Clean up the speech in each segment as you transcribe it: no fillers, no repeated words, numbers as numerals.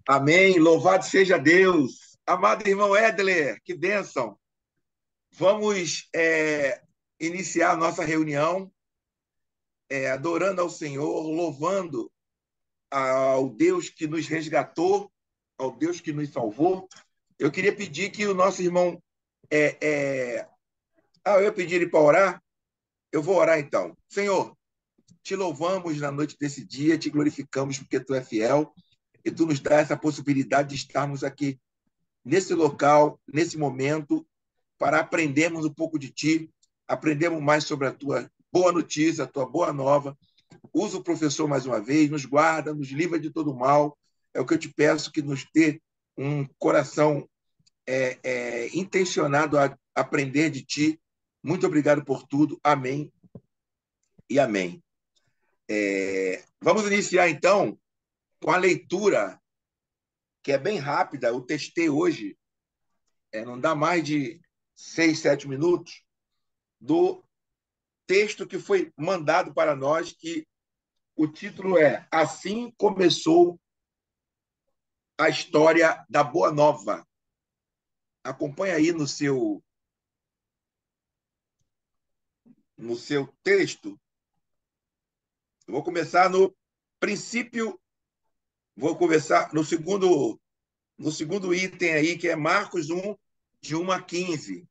Amém. Louvado seja Deus. Amado irmão Edler, que bênção. Vamos iniciar a nossa reunião adorando ao Senhor, louvando ao Deus que nos resgatou, ao Deus que nos salvou. Eu queria pedir que o nosso irmão. É, é... eu ia pedir ele para orar. Eu vou orar então. Senhor, te louvamos na noite desse dia, te glorificamos porque tu é fiel e tu nos dá essa possibilidade de estarmos aqui nesse local, nesse momento, para aprendermos um pouco de ti, aprendermos mais sobre a tua boa notícia, a tua boa nova. Usa o professor mais uma vez, nos guarda, nos livra de todo mal. É o que eu te peço, que nos dê um coração intencionado a aprender de ti. Muito obrigado por tudo. Amém e amém. Vamos iniciar, então, com a leitura, que é bem rápida. Eu testei hoje, não dá mais de 6, 7 minutos, do texto que foi mandado para nós, que o título é Assim Começou a História da Boa Nova. Acompanha aí no seu texto. Eu vou começar no princípio, vou começar no segundo item aí, que é Marcos 1, de 1 a 15,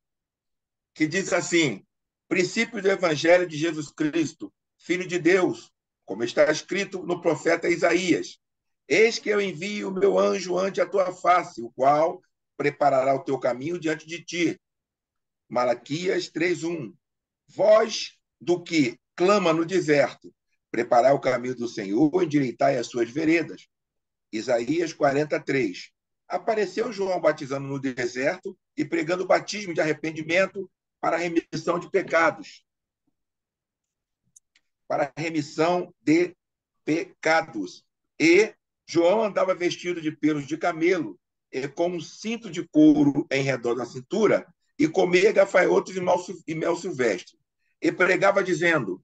que diz assim: princípio do Evangelho de Jesus Cristo, Filho de Deus, como está escrito no profeta Isaías. Eis que eu envio o meu anjo ante a tua face, o qual preparará o teu caminho diante de ti. Malaquias 3:1. Voz do que clama no deserto, preparai o caminho do Senhor, endireitai as suas veredas. Isaías 43. Apareceu João batizando no deserto e pregando o batismo de arrependimento para a remissão de pecados. Para a remissão de pecados. E João andava vestido de pelos de camelo, e com um cinto de couro em redor da cintura, e comia gafanhotos e mel silvestre. E pregava dizendo: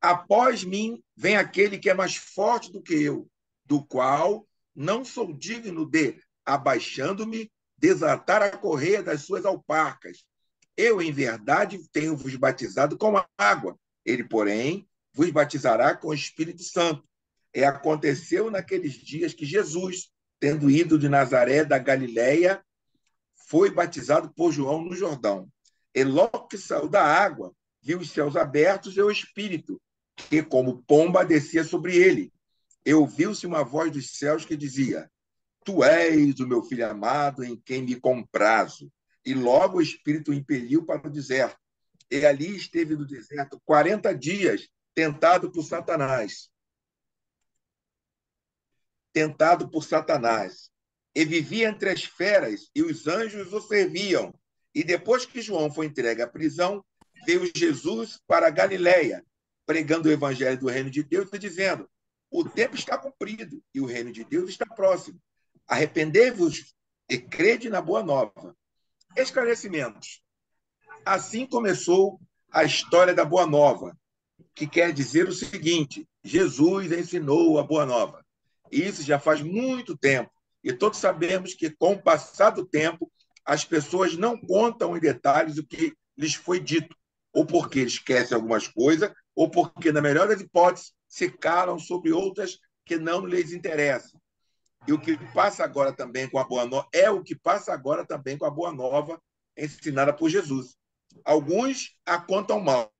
após mim vem aquele que é mais forte do que eu, do qual não sou digno de, abaixando-me, desatar a correia das suas alparcas. Eu, em verdade, tenho-vos batizado com água. Ele, porém, vos batizará com o Espírito Santo. E aconteceu naqueles dias que Jesus, tendo ido de Nazaré da Galiléia, foi batizado por João no Jordão. E logo que saiu da água, viu os céus abertos e o Espírito, que como pomba descia sobre ele. E ouviu-se uma voz dos céus que dizia: Tu és o meu filho amado, em quem me comprazo. E logo o Espírito o impeliu para o deserto. E ali esteve no deserto 40 dias, tentado por Satanás. Tentado por Satanás. E vivia entre as feras, e os anjos o serviam. E depois que João foi entregue à prisão, veio Jesus para a Galiléia, pregando o evangelho do reino de Deus e dizendo: o tempo está cumprido e o reino de Deus está próximo. Arrependei-vos e crede na boa nova. Esclarecimentos. Assim começou a história da boa nova, que quer dizer o seguinte: Jesus ensinou a boa nova. Isso já faz muito tempo. E todos sabemos que, com o passar do tempo, as pessoas não contam em detalhes o que lhes foi dito, ou porque esquecem algumas coisas, ou porque, na melhor das hipóteses, se calam sobre outras que não lhes interessam. E o que passa agora também com a Boa Nova é o que passa agora também com a Boa Nova ensinada por Jesus. Alguns a contam mal,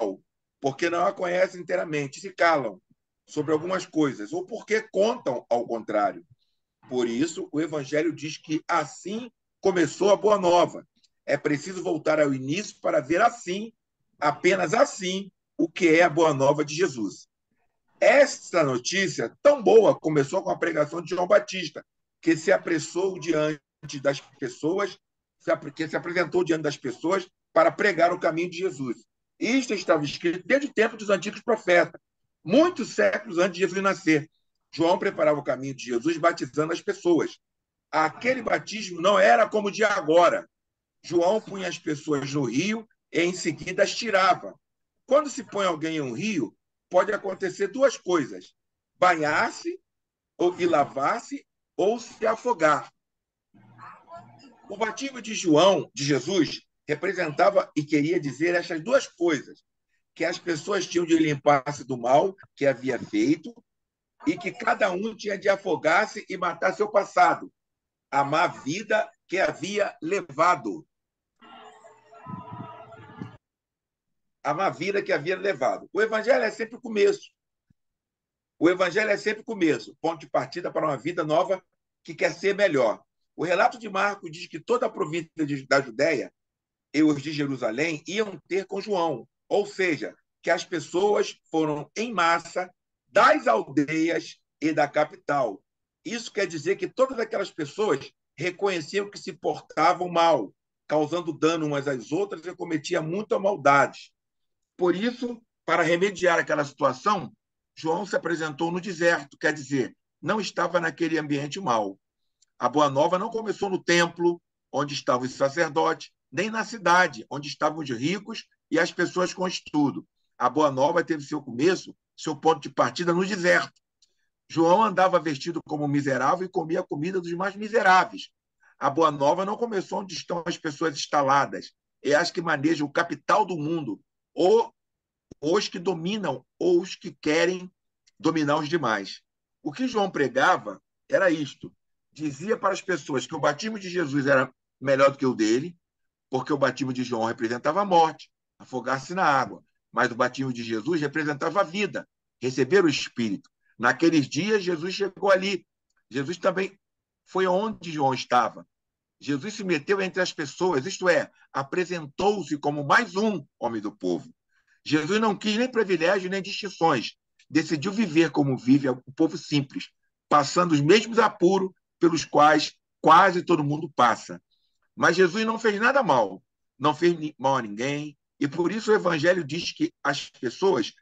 porque não a conhecem inteiramente, se calam sobre algumas coisas, ou porque contam ao contrário. Por isso, o Evangelho diz que assim começou a Boa Nova. É preciso voltar ao início para ver assim, apenas assim, o que é a Boa Nova de Jesus. Essa notícia, tão boa, começou com a pregação de João Batista, que se apressou diante das pessoas, que se apresentou diante das pessoas para pregar o caminho de Jesus. Isto estava escrito desde o tempo dos antigos profetas, muitos séculos antes de Jesus nascer. João preparava o caminho de Jesus batizando as pessoas. Aquele batismo não era como o de agora. João punha as pessoas no rio e em seguida as tirava. Quando se põe alguém em um rio, pode acontecer duas coisas: banhar-se ou e lavar-se ou se afogar. O batismo de João, de Jesus, representava e queria dizer essas duas coisas: que as pessoas tinham de limpar-se do mal que havia feito e que cada um tinha de afogar-se e matar seu passado, a má vida que havia levado. A má vida que havia levado. O evangelho é sempre o começo. O evangelho é sempre o começo, ponto de partida para uma vida nova que quer ser melhor. O relato de Marcos diz que toda a província da Judéia e os de Jerusalém iam ter com João, ou seja, que as pessoas foram em massa das aldeias e da capital. Isso quer dizer que todas aquelas pessoas reconheciam que se portavam mal, causando dano umas às outras e cometiam muita maldade. Por isso, para remediar aquela situação, João se apresentou no deserto, quer dizer, não estava naquele ambiente mau. A Boa Nova não começou no templo, onde estavam os sacerdotes, nem na cidade, onde estavam os ricos e as pessoas com estudo. A Boa Nova teve seu começo, seu ponto de partida no deserto. João andava vestido como miserável e comia a comida dos mais miseráveis. A Boa Nova não começou onde estão as pessoas instaladas, é as que manejam o capital do mundo, ou os que dominam, ou os que querem dominar os demais. O que João pregava era isto: dizia para as pessoas que o batismo de Jesus era melhor do que o dele, porque o batismo de João representava a morte, afogar-se na água, mas o batismo de Jesus representava a vida, receber o Espírito. Naqueles dias, Jesus chegou ali. Jesus também foi onde João estava. Jesus se meteu entre as pessoas, isto é, apresentou-se como mais um homem do povo. Jesus não quis nem privilégio nem distinções. Decidiu viver como vive o povo simples, passando os mesmos apuros pelos quais quase todo mundo passa. Mas Jesus não fez nada mal, não fez mal a ninguém, e por isso o Evangelho diz que as pessoas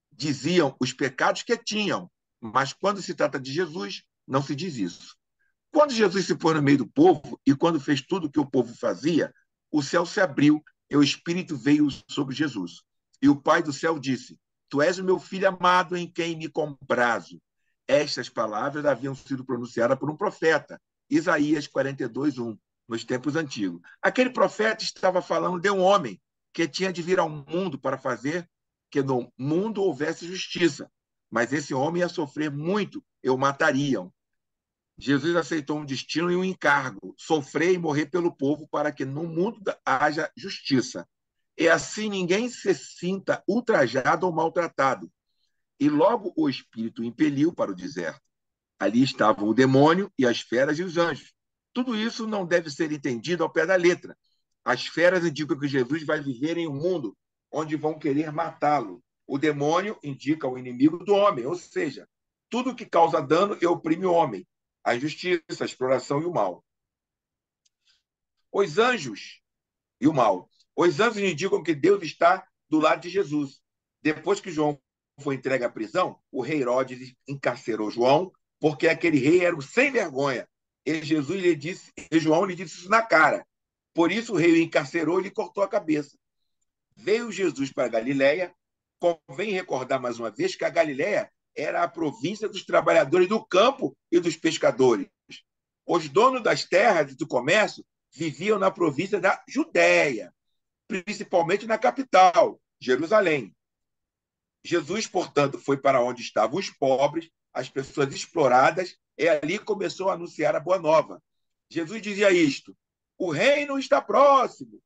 diziam os pecados que tinham, mas quando se trata de Jesus, não se diz isso. Quando Jesus se pôs no meio do povo e quando fez tudo o que o povo fazia, o céu se abriu e o Espírito veio sobre Jesus. E o Pai do céu disse: Tu és o meu filho amado em quem me comprazo. Estas palavras haviam sido pronunciadas por um profeta, Isaías 42:1, nos tempos antigos. Aquele profeta estava falando de um homem que tinha de vir ao mundo para fazer que no mundo houvesse justiça. Mas esse homem ia sofrer muito, e o matariam. Jesus aceitou um destino e um encargo, sofrer e morrer pelo povo para que no mundo haja justiça. E assim ninguém se sinta ultrajado ou maltratado. E logo o Espírito o impeliu para o deserto. Ali estavam o demônio e as feras e os anjos. Tudo isso não deve ser entendido ao pé da letra. As feras indicam que Jesus vai viver em um mundo onde vão querer matá-lo. O demônio indica o inimigo do homem, ou seja, tudo que causa dano e oprime o homem. A injustiça, a exploração e o mal. Os anjos e o mal. Os anjos indicam que Deus está do lado de Jesus. Depois que João foi entregue à prisão, o rei Herodes encarcerou João, porque aquele rei era um sem vergonha. E João lhe disse isso na cara. Por isso o rei o encarcerou e lhe cortou a cabeça. Veio Jesus para a Galiléia. Convém recordar mais uma vez que a Galiléia era a província dos trabalhadores do campo e dos pescadores. Os donos das terras e do comércio viviam na província da Judéia, principalmente na capital, Jerusalém. Jesus, portanto, foi para onde estavam os pobres, as pessoas exploradas, e ali começou a anunciar a boa nova. Jesus dizia isto: o reino está próximo.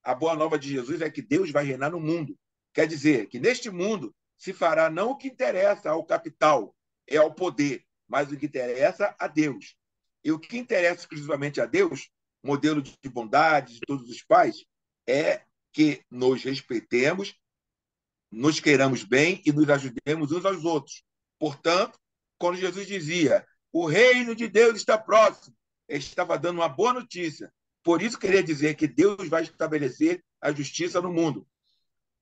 A boa nova de Jesus é que Deus vai reinar no mundo. Quer dizer que neste mundo se fará não o que interessa ao capital, é ao poder, mas o que interessa a Deus. E o que interessa exclusivamente a Deus, modelo de bondade de todos os pais, é que nos respeitemos, nos queiramos bem e nos ajudemos uns aos outros. Portanto, quando Jesus dizia: o reino de Deus está próximo, ele estava dando uma boa notícia. Por isso queria dizer que Deus vai estabelecer a justiça no mundo.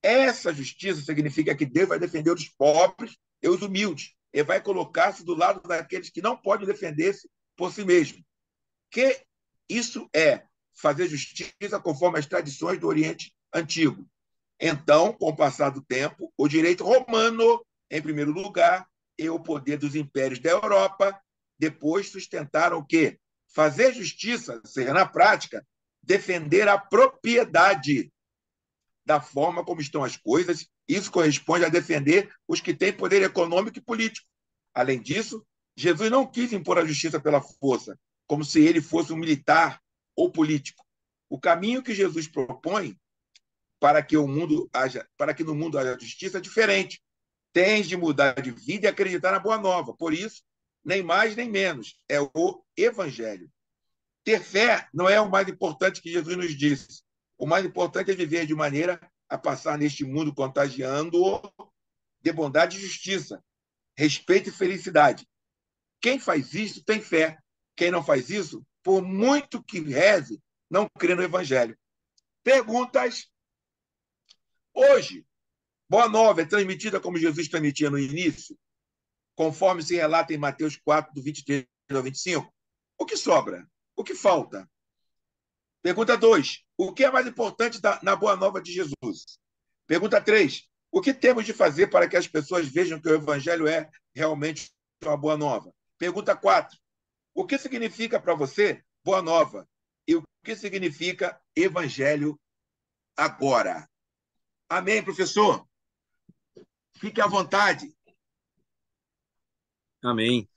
Essa justiça significa que Deus vai defender os pobres e os humildes. Ele vai colocar-se do lado daqueles que não podem defender-se por si mesmo. Que isso é fazer justiça conforme as tradições do Oriente Antigo. Então, com o passar do tempo, o direito romano, em primeiro lugar, e o poder dos impérios da Europa depois sustentaram o quê? Fazer justiça, ou seja, na prática, defender a propriedade da forma como estão as coisas. Isso corresponde a defender os que têm poder econômico e político. Além disso, Jesus não quis impor a justiça pela força, como se ele fosse um militar ou político. O caminho que Jesus propõe para que no mundo haja justiça é diferente. Tens de mudar de vida e acreditar na boa nova. Por isso, nem mais nem menos, é o evangelho. Ter fé não é o mais importante que Jesus nos disse. O mais importante é viver de maneira a passar neste mundo contagiando-o de bondade e justiça, respeito e felicidade. Quem faz isso tem fé. Quem não faz isso, por muito que reze, não crê no evangelho. Perguntas. Hoje, Boa Nova é transmitida como Jesus transmitia no início, conforme se relata em Mateus 4, do 23 ao 25? O que sobra? O que falta? Pergunta 2. O que é mais importante na Boa Nova de Jesus? Pergunta 3. O que temos de fazer para que as pessoas vejam que o Evangelho é realmente uma Boa Nova? Pergunta 4. O que significa para você Boa Nova? E o que significa Evangelho agora? Amém, professor? Fique à vontade. Amém.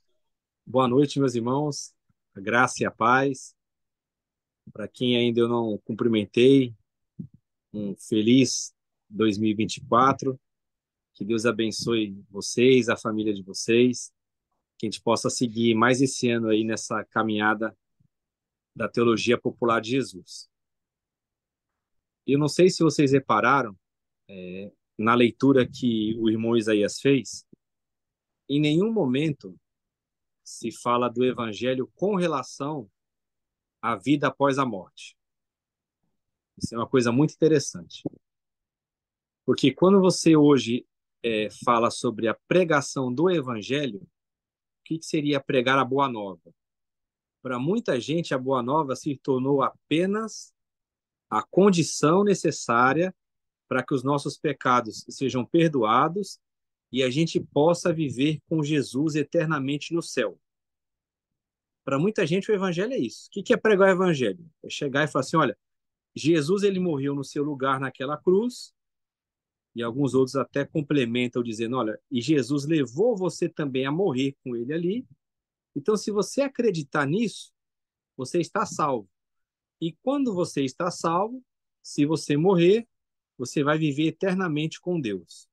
Boa noite, meus irmãos. A graça e a paz. Para quem ainda eu não cumprimentei, um feliz 2024. Que Deus abençoe vocês, a família de vocês. Que a gente possa seguir mais esse ano aí nessa caminhada da teologia popular de Jesus. Eu não sei se vocês repararam, na leitura que o irmão Isaías fez, em nenhum momento se fala do evangelho com relação à vida após a morte. Isso é uma coisa muito interessante. Porque quando você hoje fala sobre a pregação do evangelho, o que seria pregar a boa nova? Para muita gente, a boa nova se tornou apenas a condição necessária para que os nossos pecados sejam perdoados e a gente possa viver com Jesus eternamente no céu. Para muita gente, o evangelho é isso. O que é pregar o evangelho? É chegar e falar assim, olha, Jesus ele morreu no seu lugar naquela cruz, e alguns outros até complementam dizendo, olha, e Jesus levou você também a morrer com ele ali. Então, se você acreditar nisso, você está salvo. E quando você está salvo, se você morrer, você vai viver eternamente com Deus.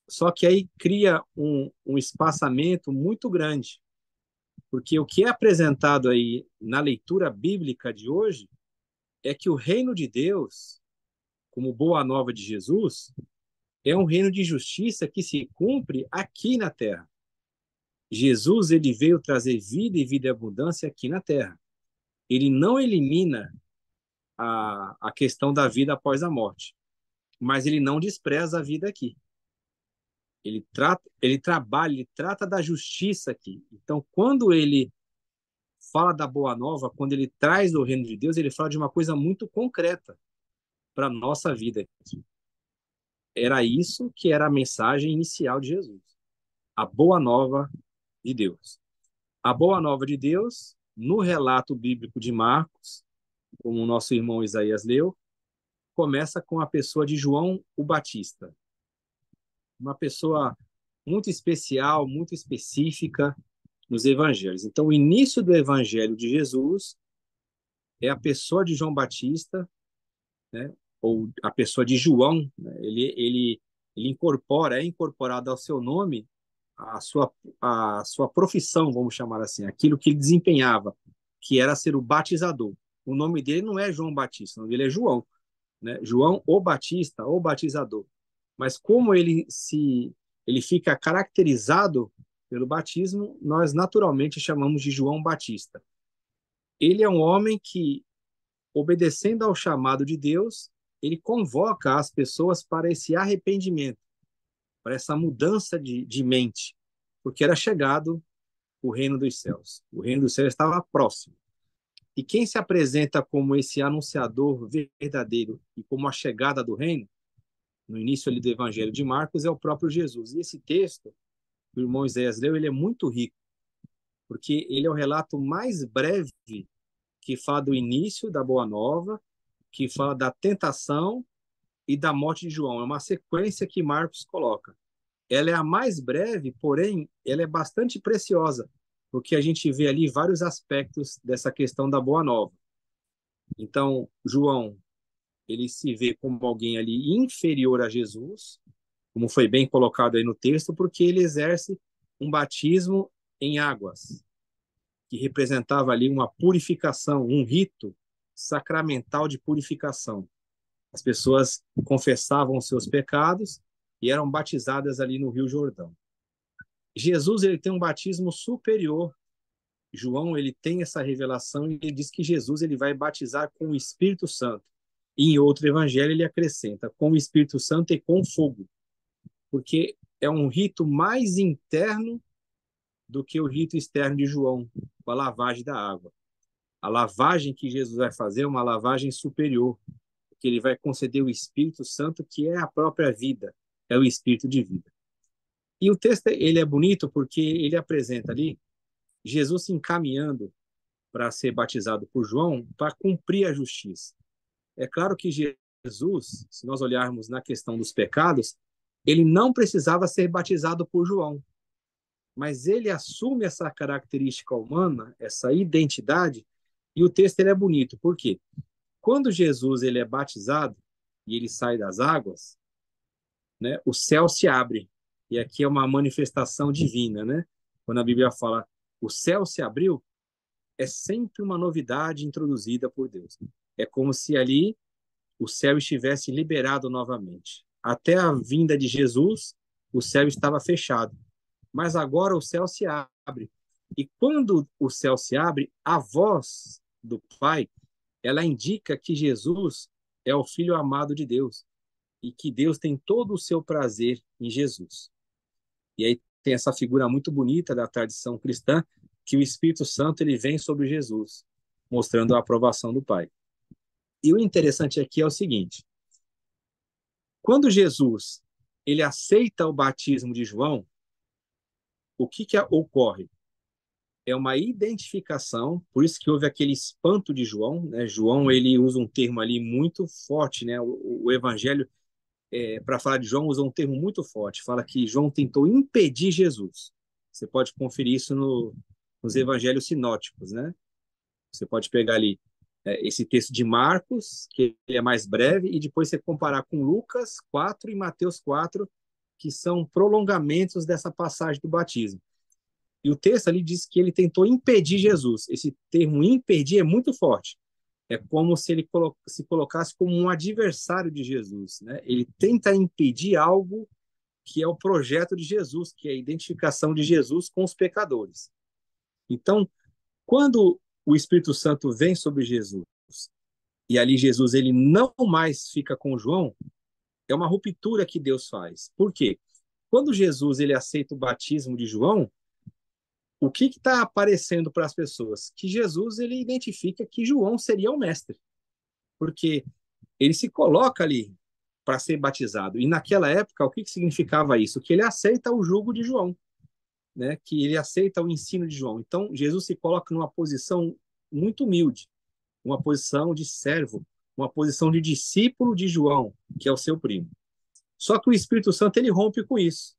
Só que aí cria um espaçamento muito grande, porque o que é apresentado aí na leitura bíblica de hoje é que o reino de Deus, como boa nova de Jesus, é um reino de justiça que se cumpre aqui na terra. Jesus ele veio trazer vida e vida e abundância aqui na terra. Ele não elimina a questão da vida após a morte, mas ele não despreza a vida aqui. Ele trabalha, ele trata da justiça aqui. Então, quando ele fala da boa nova, quando ele traz o reino de Deus, ele fala de uma coisa muito concreta para a nossa vida. Era isso que era a mensagem inicial de Jesus. A boa nova de Deus. A boa nova de Deus, no relato bíblico de Marcos, como o nosso irmão Isaías leu, começa com a pessoa de João o Batista. Uma pessoa muito especial, muito específica nos evangelhos. Então, o início do evangelho de Jesus é a pessoa de João Batista, né? Ou a pessoa de João, né? Ele incorpora, é incorporado ao seu nome a sua profissão, vamos chamar assim, aquilo que ele desempenhava, que era ser o batizador. O nome dele não é João Batista, o nome dele é João, né? João o Batista, o batizador. Mas como ele fica caracterizado pelo batismo, nós naturalmente chamamos de João Batista. Ele é um homem que, obedecendo ao chamado de Deus, ele convoca as pessoas para esse arrependimento, para essa mudança de mente, porque era chegado o reino dos céus. O reino dos céus estava próximo. E quem se apresenta como esse anunciador verdadeiro e como a chegada do reino, no início ali do Evangelho de Marcos, é o próprio Jesus. E esse texto, que o irmão Isaías leu, ele é muito rico, porque ele é o relato mais breve que fala do início da Boa Nova, que fala da tentação e da morte de João. É uma sequência que Marcos coloca. Ela é a mais breve, porém, ela é bastante preciosa, porque a gente vê ali vários aspectos dessa questão da Boa Nova. Então, João, ele se vê como alguém ali inferior a Jesus, como foi bem colocado aí no texto, porque ele exerce um batismo em águas, que representava ali uma purificação, um rito sacramental de purificação. As pessoas confessavam os seus pecados e eram batizadas ali no Rio Jordão. Jesus, ele tem um batismo superior. João, ele tem essa revelação e ele diz que Jesus, ele vai batizar com o Espírito Santo. E em outro evangelho ele acrescenta com o Espírito Santo e com fogo, porque é um rito mais interno do que o rito externo de João, com a lavagem da água. A lavagem que Jesus vai fazer é uma lavagem superior, porque ele vai conceder o Espírito Santo, que é a própria vida, é o Espírito de vida. E o texto, ele é bonito porque ele apresenta ali Jesus se encaminhando para ser batizado por João, para cumprir a justiça. É claro que Jesus, se nós olharmos na questão dos pecados, ele não precisava ser batizado por João, mas ele assume essa característica humana, essa identidade, e o texto ele é bonito. Por quê? Quando Jesus ele é batizado e ele sai das águas, né, o céu se abre. E aqui é uma manifestação divina, né? Quando a Bíblia fala o céu se abriu, é sempre uma novidade introduzida por Deus. É como se ali o céu estivesse liberado novamente. Até a vinda de Jesus, o céu estava fechado. Mas agora o céu se abre. E quando o céu se abre, a voz do Pai, ela indica que Jesus é o Filho amado de Deus e que Deus tem todo o seu prazer em Jesus. E aí tem essa figura muito bonita da tradição cristã, que o Espírito Santo ele vem sobre Jesus, mostrando a aprovação do Pai. E o interessante aqui é o seguinte: quando Jesus ele aceita o batismo de João, o que ocorre? É uma identificação, por isso que houve aquele espanto de João, né? João ele usa um termo ali muito forte, né? O Evangelho para falar de João usa um termo muito forte, fala que João tentou impedir Jesus. Você pode conferir isso nos Evangelhos sinóticos, né? Você pode pegar ali esse texto de Marcos, que ele é mais breve, e depois você comparar com Lucas 4 e Mateus 4, que são prolongamentos dessa passagem do batismo. E o texto ali diz que ele tentou impedir Jesus. Esse termo impedir é muito forte. É como se ele se colocasse como um adversário de Jesus, né? Ele tenta impedir algo que é o projeto de Jesus, que é a identificação de Jesus com os pecadores. Então, quando o Espírito Santo vem sobre Jesus e ali Jesus ele não mais fica com João, é uma ruptura que Deus faz. Por quê? Quando Jesus ele aceita o batismo de João, o que está aparecendo para as pessoas? Que Jesus ele identifica que João seria o mestre, porque ele se coloca ali para ser batizado. E naquela época, o que significava isso? Que ele aceita o jugo de João, né? Que ele aceita o ensino de João. Então, Jesus se coloca numa posição muito humilde, uma posição de servo, uma posição de discípulo de João, que é o seu primo. Só que o Espírito Santo ele rompe com isso,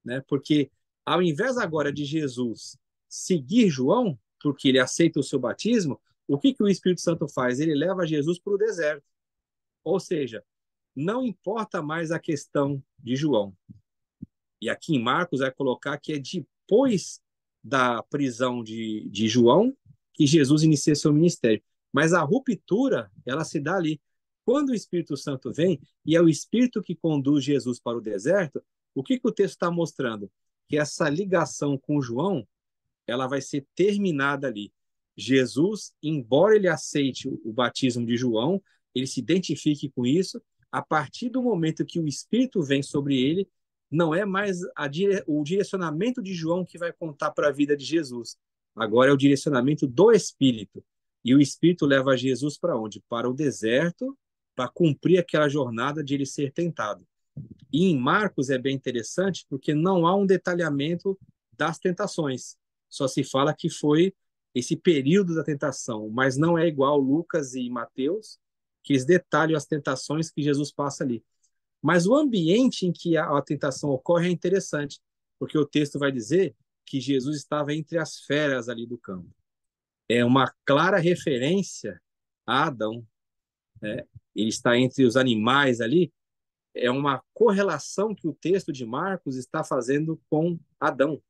né? Porque ao invés agora de Jesus seguir João, porque ele aceita o seu batismo, o que o Espírito Santo faz? Ele leva Jesus para o deserto. Ou seja, não importa mais a questão de João. E aqui em Marcos vai colocar que é depois da prisão de João que Jesus inicia seu ministério. Mas a ruptura, ela se dá ali. Quando o Espírito Santo vem, e é o Espírito que conduz Jesus para o deserto, o que o texto está mostrando? Que essa ligação com João, ela vai ser terminada ali. Jesus, embora ele aceite o batismo de João, ele se identifique com isso, a partir do momento que o Espírito vem sobre ele, não é mais o direcionamento de João que vai contar para a vida de Jesus. Agora é o direcionamento do Espírito. E o Espírito leva Jesus para onde? Para o deserto, para cumprir aquela jornada de ele ser tentado. E em Marcos é bem interessante porque não há um detalhamento das tentações. só se fala que foi esse período da tentação, mas não é igual Lucas e Mateus, que eles detalham as tentações que Jesus passa ali. Mas o ambiente em que a tentação ocorre é interessante, porque o texto vai dizer que Jesus estava entre as feras ali do campo. É uma clara referência a Adão. Né? Ele está entre os animais ali, é uma correlação que o texto de Marcos está fazendo com Adão,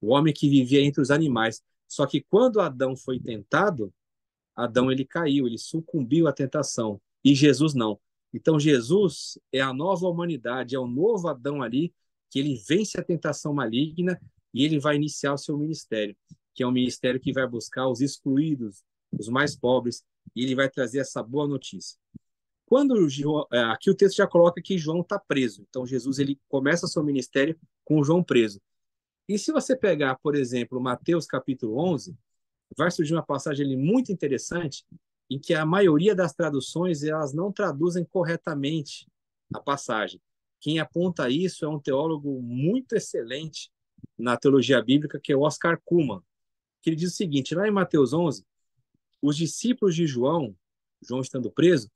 o homem que vivia entre os animais. Só que quando Adão foi tentado, Adão ele caiu, ele sucumbiu à tentação, e Jesus não. Então Jesus é a nova humanidade, é o novo Adão ali, que ele vence a tentação maligna e ele vai iniciar o seu ministério, que é um ministério que vai buscar os excluídos, os mais pobres, e ele vai trazer essa boa notícia. Quando João, aqui o texto já coloca que João está preso. Então Jesus ele começa seu ministério com João preso. E se você pegar, por exemplo, Mateus capítulo 11, vai surgir uma passagem ali muito interessante em que a maioria das traduções elas não traduzem corretamente a passagem. Quem aponta isso é um teólogo muito excelente na teologia bíblica, que é o Oscar Cullmann, que ele diz o seguinte, lá em Mateus 11, os discípulos de João, João estando preso,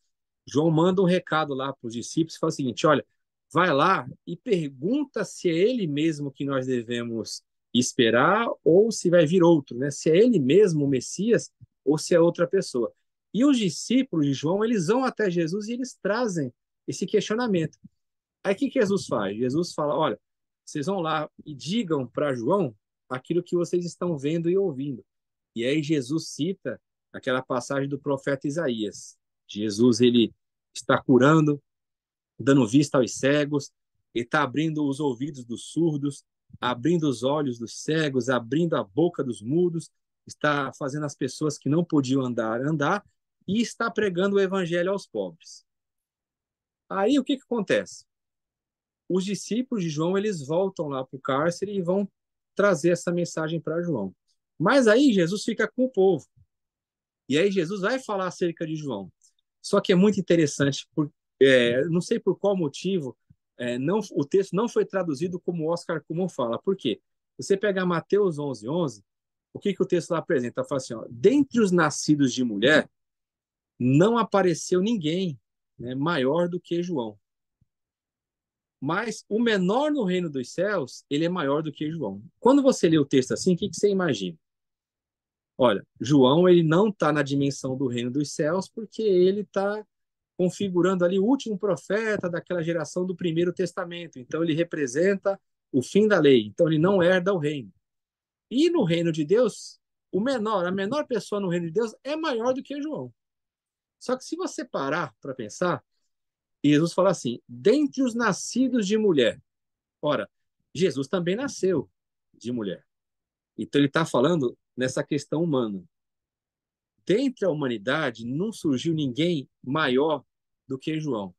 João manda um recado lá para os discípulos e fala o seguinte, olha, vai lá e pergunta se é ele mesmo que nós devemos esperar ou se vai vir outro, né? Se é ele mesmo o Messias ou se é outra pessoa. E os discípulos de João, eles vão até Jesus e eles trazem esse questionamento. Aí o que Jesus faz? Jesus fala, olha, vocês vão lá e digam para João aquilo que vocês estão vendo e ouvindo. E aí Jesus cita aquela passagem do profeta Isaías. Jesus, ele está curando, dando vista aos cegos, ele está abrindo os ouvidos dos surdos, abrindo os olhos dos cegos, abrindo a boca dos mudos, está fazendo as pessoas que não podiam andar, e está pregando o evangelho aos pobres. Aí o que acontece? Os discípulos de João, eles voltam lá para o cárcere e vão trazer essa mensagem para João. Mas aí Jesus fica com o povo. E aí Jesus vai falar acerca de João. Só que é muito interessante, não sei por qual motivo, o texto não foi traduzido como o Oscar Cullmann fala. Por quê? Você pegar Mateus 11:11, o que o texto lá apresenta? Fala assim, ó, dentre os nascidos de mulher, não apareceu ninguém, né, maior do que João. Mas o menor no reino dos céus, ele é maior do que João. Quando você lê o texto assim, o que você imagina? Olha, João ele não está na dimensão do reino dos céus porque ele está configurando ali o último profeta daquela geração do Primeiro Testamento. Então ele representa o fim da lei. Então ele não herda o reino. E no reino de Deus, a menor pessoa no reino de Deus é maior do que João. Só que se você parar para pensar, Jesus fala assim: dentre os nascidos de mulher. Ora, Jesus também nasceu de mulher. Então ele está falando nessa questão humana. Dentre a humanidade não surgiu ninguém maior do que João.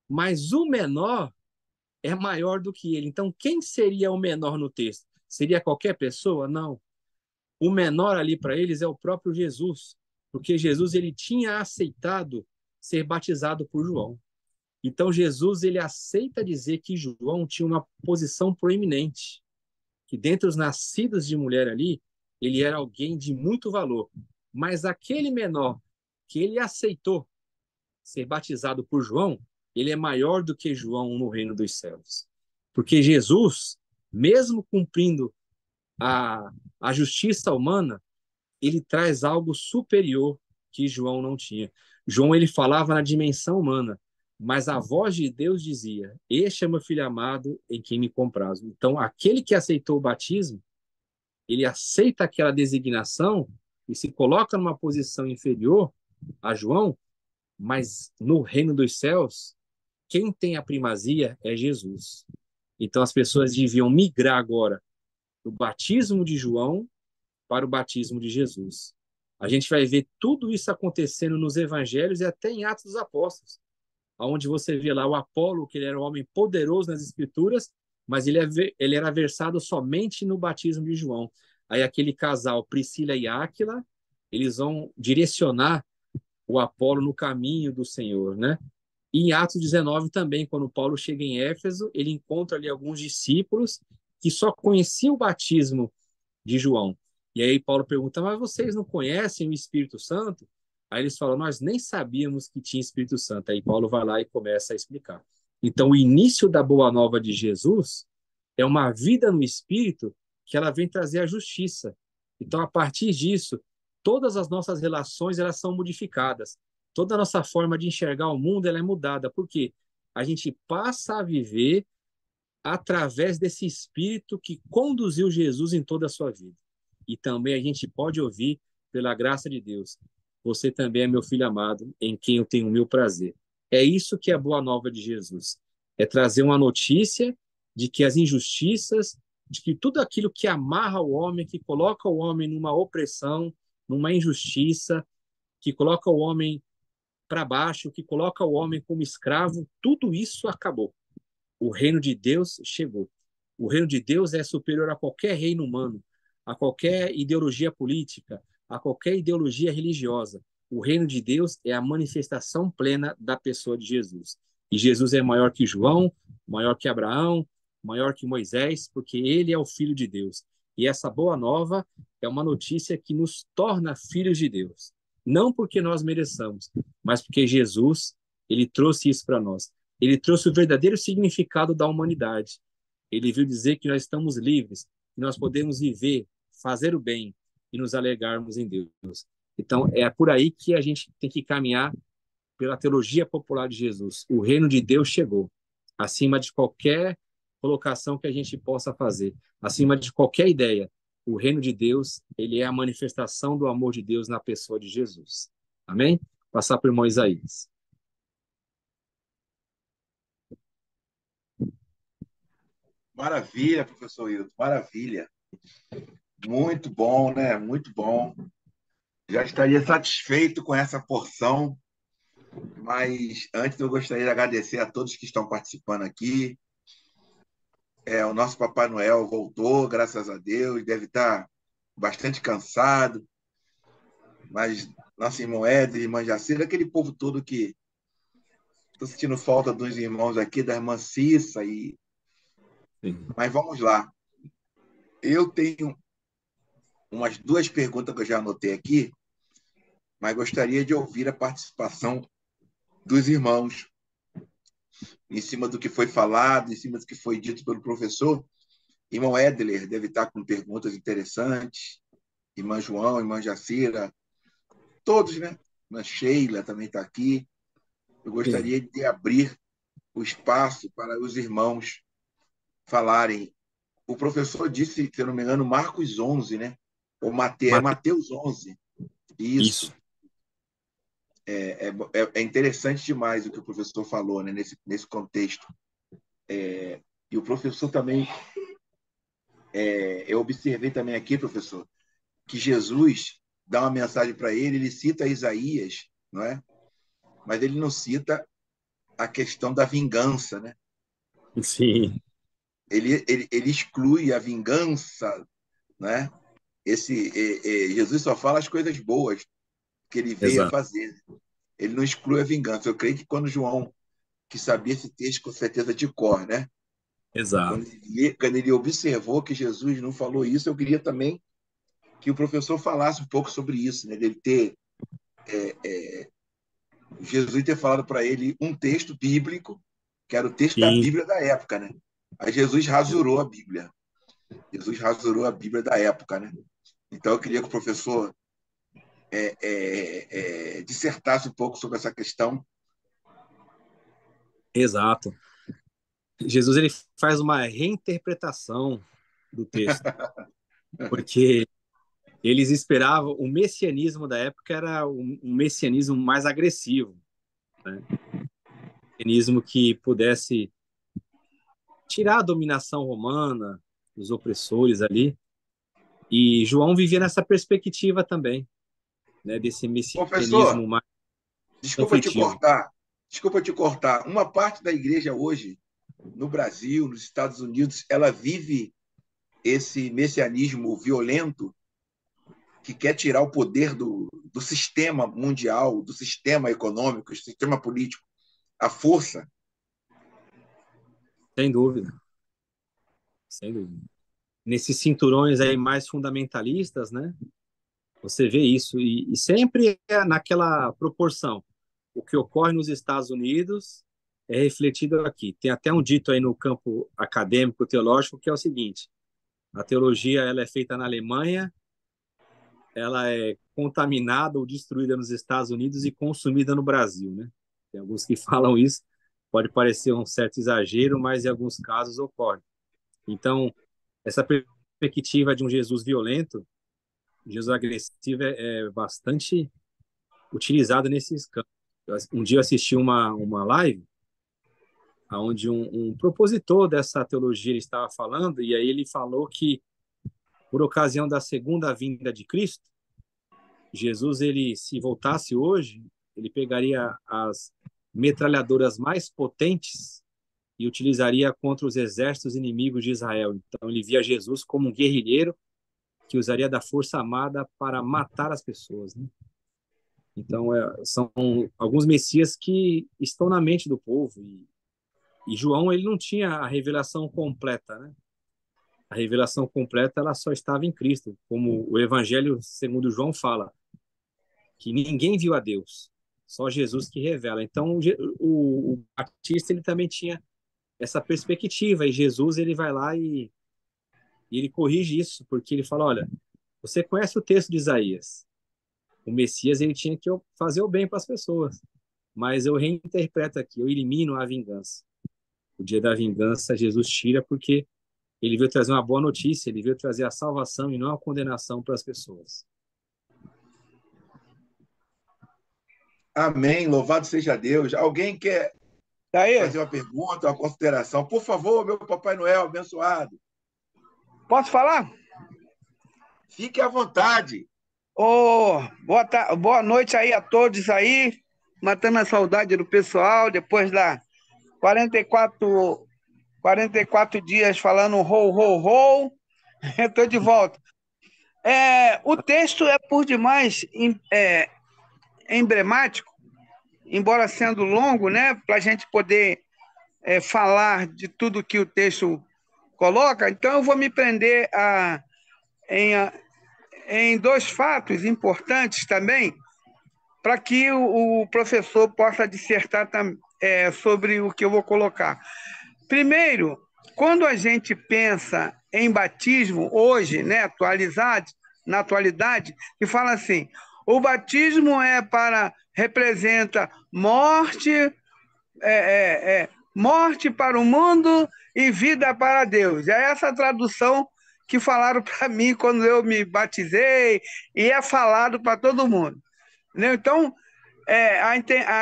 Mas o menor é maior do que ele. Então, quem seria o menor no texto? Seria qualquer pessoa? Não. O menor ali para eles é o próprio Jesus, porque Jesus ele tinha aceitado ser batizado por João. Então, Jesus ele aceita dizer que João tinha uma posição proeminente, que dentre os nascidos de mulher ali, ele era alguém de muito valor. Mas aquele menor que ele aceitou ser batizado por João, ele é maior do que João no reino dos céus. Porque Jesus, mesmo cumprindo a justiça humana, ele traz algo superior que João não tinha. João ele falava na dimensão humana, mas a voz de Deus dizia: este é meu filho amado em quem me comprazo. Então, aquele que aceitou o batismo, ele aceita aquela designação e se coloca numa posição inferior a João, mas no reino dos céus, quem tem a primazia é Jesus. Então as pessoas deviam migrar agora do batismo de João para o batismo de Jesus. A gente vai ver tudo isso acontecendo nos evangelhos e até em Atos dos Apóstolos, onde você vê lá o Apolo, que ele era um homem poderoso nas escrituras, mas ele era versado somente no batismo de João. Aí aquele casal, Priscila e Áquila, eles vão direcionar o Apolo no caminho do Senhor, né? E em Atos 19 também, quando Paulo chega em Éfeso, ele encontra ali alguns discípulos que só conheciam o batismo de João. E aí Paulo pergunta, mas vocês não conhecem o Espírito Santo? Aí eles falam, nós nem sabíamos que tinha Espírito Santo. Aí Paulo vai lá e começa a explicar. Então, o início da boa nova de Jesus é uma vida no Espírito que ela vem trazer a justiça. Então, a partir disso, todas as nossas relações elas são modificadas. Toda a nossa forma de enxergar o mundo ela é mudada. Por quê? A gente passa a viver através desse Espírito que conduziu Jesus em toda a sua vida. E também a gente pode ouvir, pela graça de Deus, você também é meu filho amado, em quem eu tenho o meu prazer. É isso que é a boa nova de Jesus. É trazer uma notícia de que as injustiças, de que tudo aquilo que amarra o homem, que coloca o homem numa opressão, numa injustiça, que coloca o homem para baixo, que coloca o homem como escravo, tudo isso acabou. O reino de Deus chegou. O reino de Deus é superior a qualquer reino humano, a qualquer ideologia política, a qualquer ideologia religiosa. O reino de Deus é a manifestação plena da pessoa de Jesus. E Jesus é maior que João, maior que Abraão, maior que Moisés, porque ele é o Filho de Deus. E essa boa nova é uma notícia que nos torna filhos de Deus. Não porque nós mereçamos, mas porque Jesus, ele trouxe isso para nós. Ele trouxe o verdadeiro significado da humanidade. Ele veio dizer que nós estamos livres, que nós podemos viver, fazer o bem e nos alegarmos em Deus. Então, é por aí que a gente tem que caminhar pela teologia popular de Jesus. O reino de Deus chegou, acima de qualquer colocação que a gente possa fazer, acima de qualquer ideia. O reino de Deus, ele é a manifestação do amor de Deus na pessoa de Jesus. Amém? Passar para o irmão Isaías. Maravilha, professor Hilton, maravilha. Muito bom, né? Muito bom. Já estaria satisfeito com essa porção, mas antes eu gostaria de agradecer a todos que estão participando aqui. O nosso Papai Noel voltou, graças a Deus, deve estar bastante cansado, mas nosso irmão Éder, irmã Jacira, aquele povo todo que estou sentindo falta dos irmãos aqui, da irmã Cissa, Sim. mas vamos lá. Eu tenho umas duas perguntas que eu já anotei aqui, mas gostaria de ouvir a participação dos irmãos em cima do que foi falado, em cima do que foi dito pelo professor. Irmão Edler deve estar com perguntas interessantes, irmã João, irmã Jacira, todos, né? Irmã Sheila também está aqui. Eu Sim. gostaria de abrir o espaço para os irmãos falarem. O professor disse, se eu não me engano, Marcos 11, né? Ou Mateus 11. Isso. Isso. É interessante demais o que o professor falou, né? Nesse contexto. E o professor também, eu observei também aqui, professor, que Jesus dá uma mensagem para ele cita Isaías, não é? Mas ele não cita a questão da vingança, né? Sim, Ele exclui a vingança, né? Jesus só fala as coisas boas que ele veio a exato, fazer. Ele não exclui a vingança. Eu creio que quando João, que sabia esse texto com certeza de cor, né? exato. Quando ele observou que Jesus não falou isso, eu queria também que o professor falasse um pouco sobre isso, né? Dele ter Jesus ter falado para ele um texto bíblico, que era o texto da Sim, Bíblia da época, né? Aí Jesus rasurou a Bíblia. Jesus rasurou a Bíblia da época, né? Então eu queria que o professor dissertasse um pouco sobre essa questão. exato. Jesus ele faz uma reinterpretação do texto, porque eles esperavam o messianismo da época era um messianismo mais agressivo, né? Um messianismo que pudesse tirar a dominação romana, os opressores ali. E João vivia nessa perspectiva também, né, desse Professor, messianismo mais desculpa te conflitivo. cortar. Desculpa te cortar. Uma parte da igreja hoje, no Brasil, nos Estados Unidos, ela vive esse messianismo violento que quer tirar o poder do sistema mundial, do sistema econômico, do sistema político, a força. Sem dúvida, sem dúvida. nesses cinturões aí mais fundamentalistas, né? Você vê isso, e sempre é naquela proporção. O que ocorre nos Estados Unidos é refletido aqui. Tem até um dito aí no campo acadêmico, teológico, que é o seguinte: a teologia ela é feita na Alemanha, ela é contaminada ou destruída nos Estados Unidos e consumida no Brasil, né? Tem alguns que falam isso, pode parecer um certo exagero, mas em alguns casos ocorre. Então, essa perspectiva de um Jesus violento, Jesus agressivo, é bastante utilizada nesses campos. Um dia eu assisti uma live onde um propositor dessa teologia ele estava falando, e aí ele falou que, por ocasião da segunda vinda de Cristo, Jesus, ele, se voltasse hoje, ele pegaria as metralhadoras mais potentes e utilizaria contra os exércitos inimigos de Israel. Então, ele via Jesus como um guerrilheiro que usaria da força armada para matar as pessoas, né? Então, são alguns messias que estão na mente do povo. E João, ele não tinha a revelação completa, né? A revelação completa, ela só estava em Cristo, como o Evangelho segundo João fala, que ninguém viu a Deus, só Jesus que revela. Então, o Batista, ele também tinha essa perspectiva, e Jesus, ele vai lá e ele corrige isso, porque ele fala, olha, você conhece o texto de Isaías, o Messias, ele tinha que fazer o bem para as pessoas, mas eu reinterpreto aqui, eu elimino a vingança. O dia da vingança, Jesus tira, porque ele veio trazer uma boa notícia, ele veio trazer a salvação e não a condenação para as pessoas. Amém. Louvado seja Deus. Alguém quer Tá aí? fazer uma pergunta, uma consideração? Por favor, meu Papai Noel abençoado. Posso falar? Fique à vontade. Boa noite aí a todos aí, matando a saudade do pessoal, depois da 44 dias falando ho, ho, ho, estou de volta. O texto é por demais emblemático, embora sendo longo, né, para a gente poder falar de tudo que o texto coloca, então eu vou me prender em dois fatos importantes também, para que o professor possa dissertar sobre o que eu vou colocar. Primeiro, quando a gente pensa em batismo hoje, né, na atualidade, e fala assim, o batismo representa morte, morte para o mundo e vida para Deus. É essa tradução que falaram para mim quando eu me batizei, e é falado para todo mundo. Então,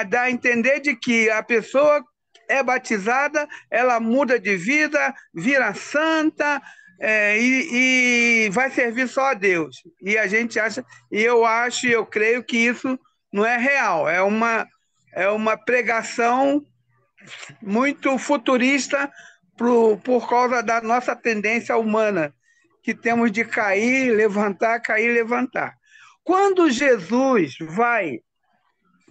dá a entender de que a pessoa é batizada, ela muda de vida, vira santa, e vai servir só a Deus. E a gente acha, e eu creio que isso não é real, é uma pregação muito futurista por causa da nossa tendência humana, que temos de cair, levantar, cair, levantar. Quando Jesus vai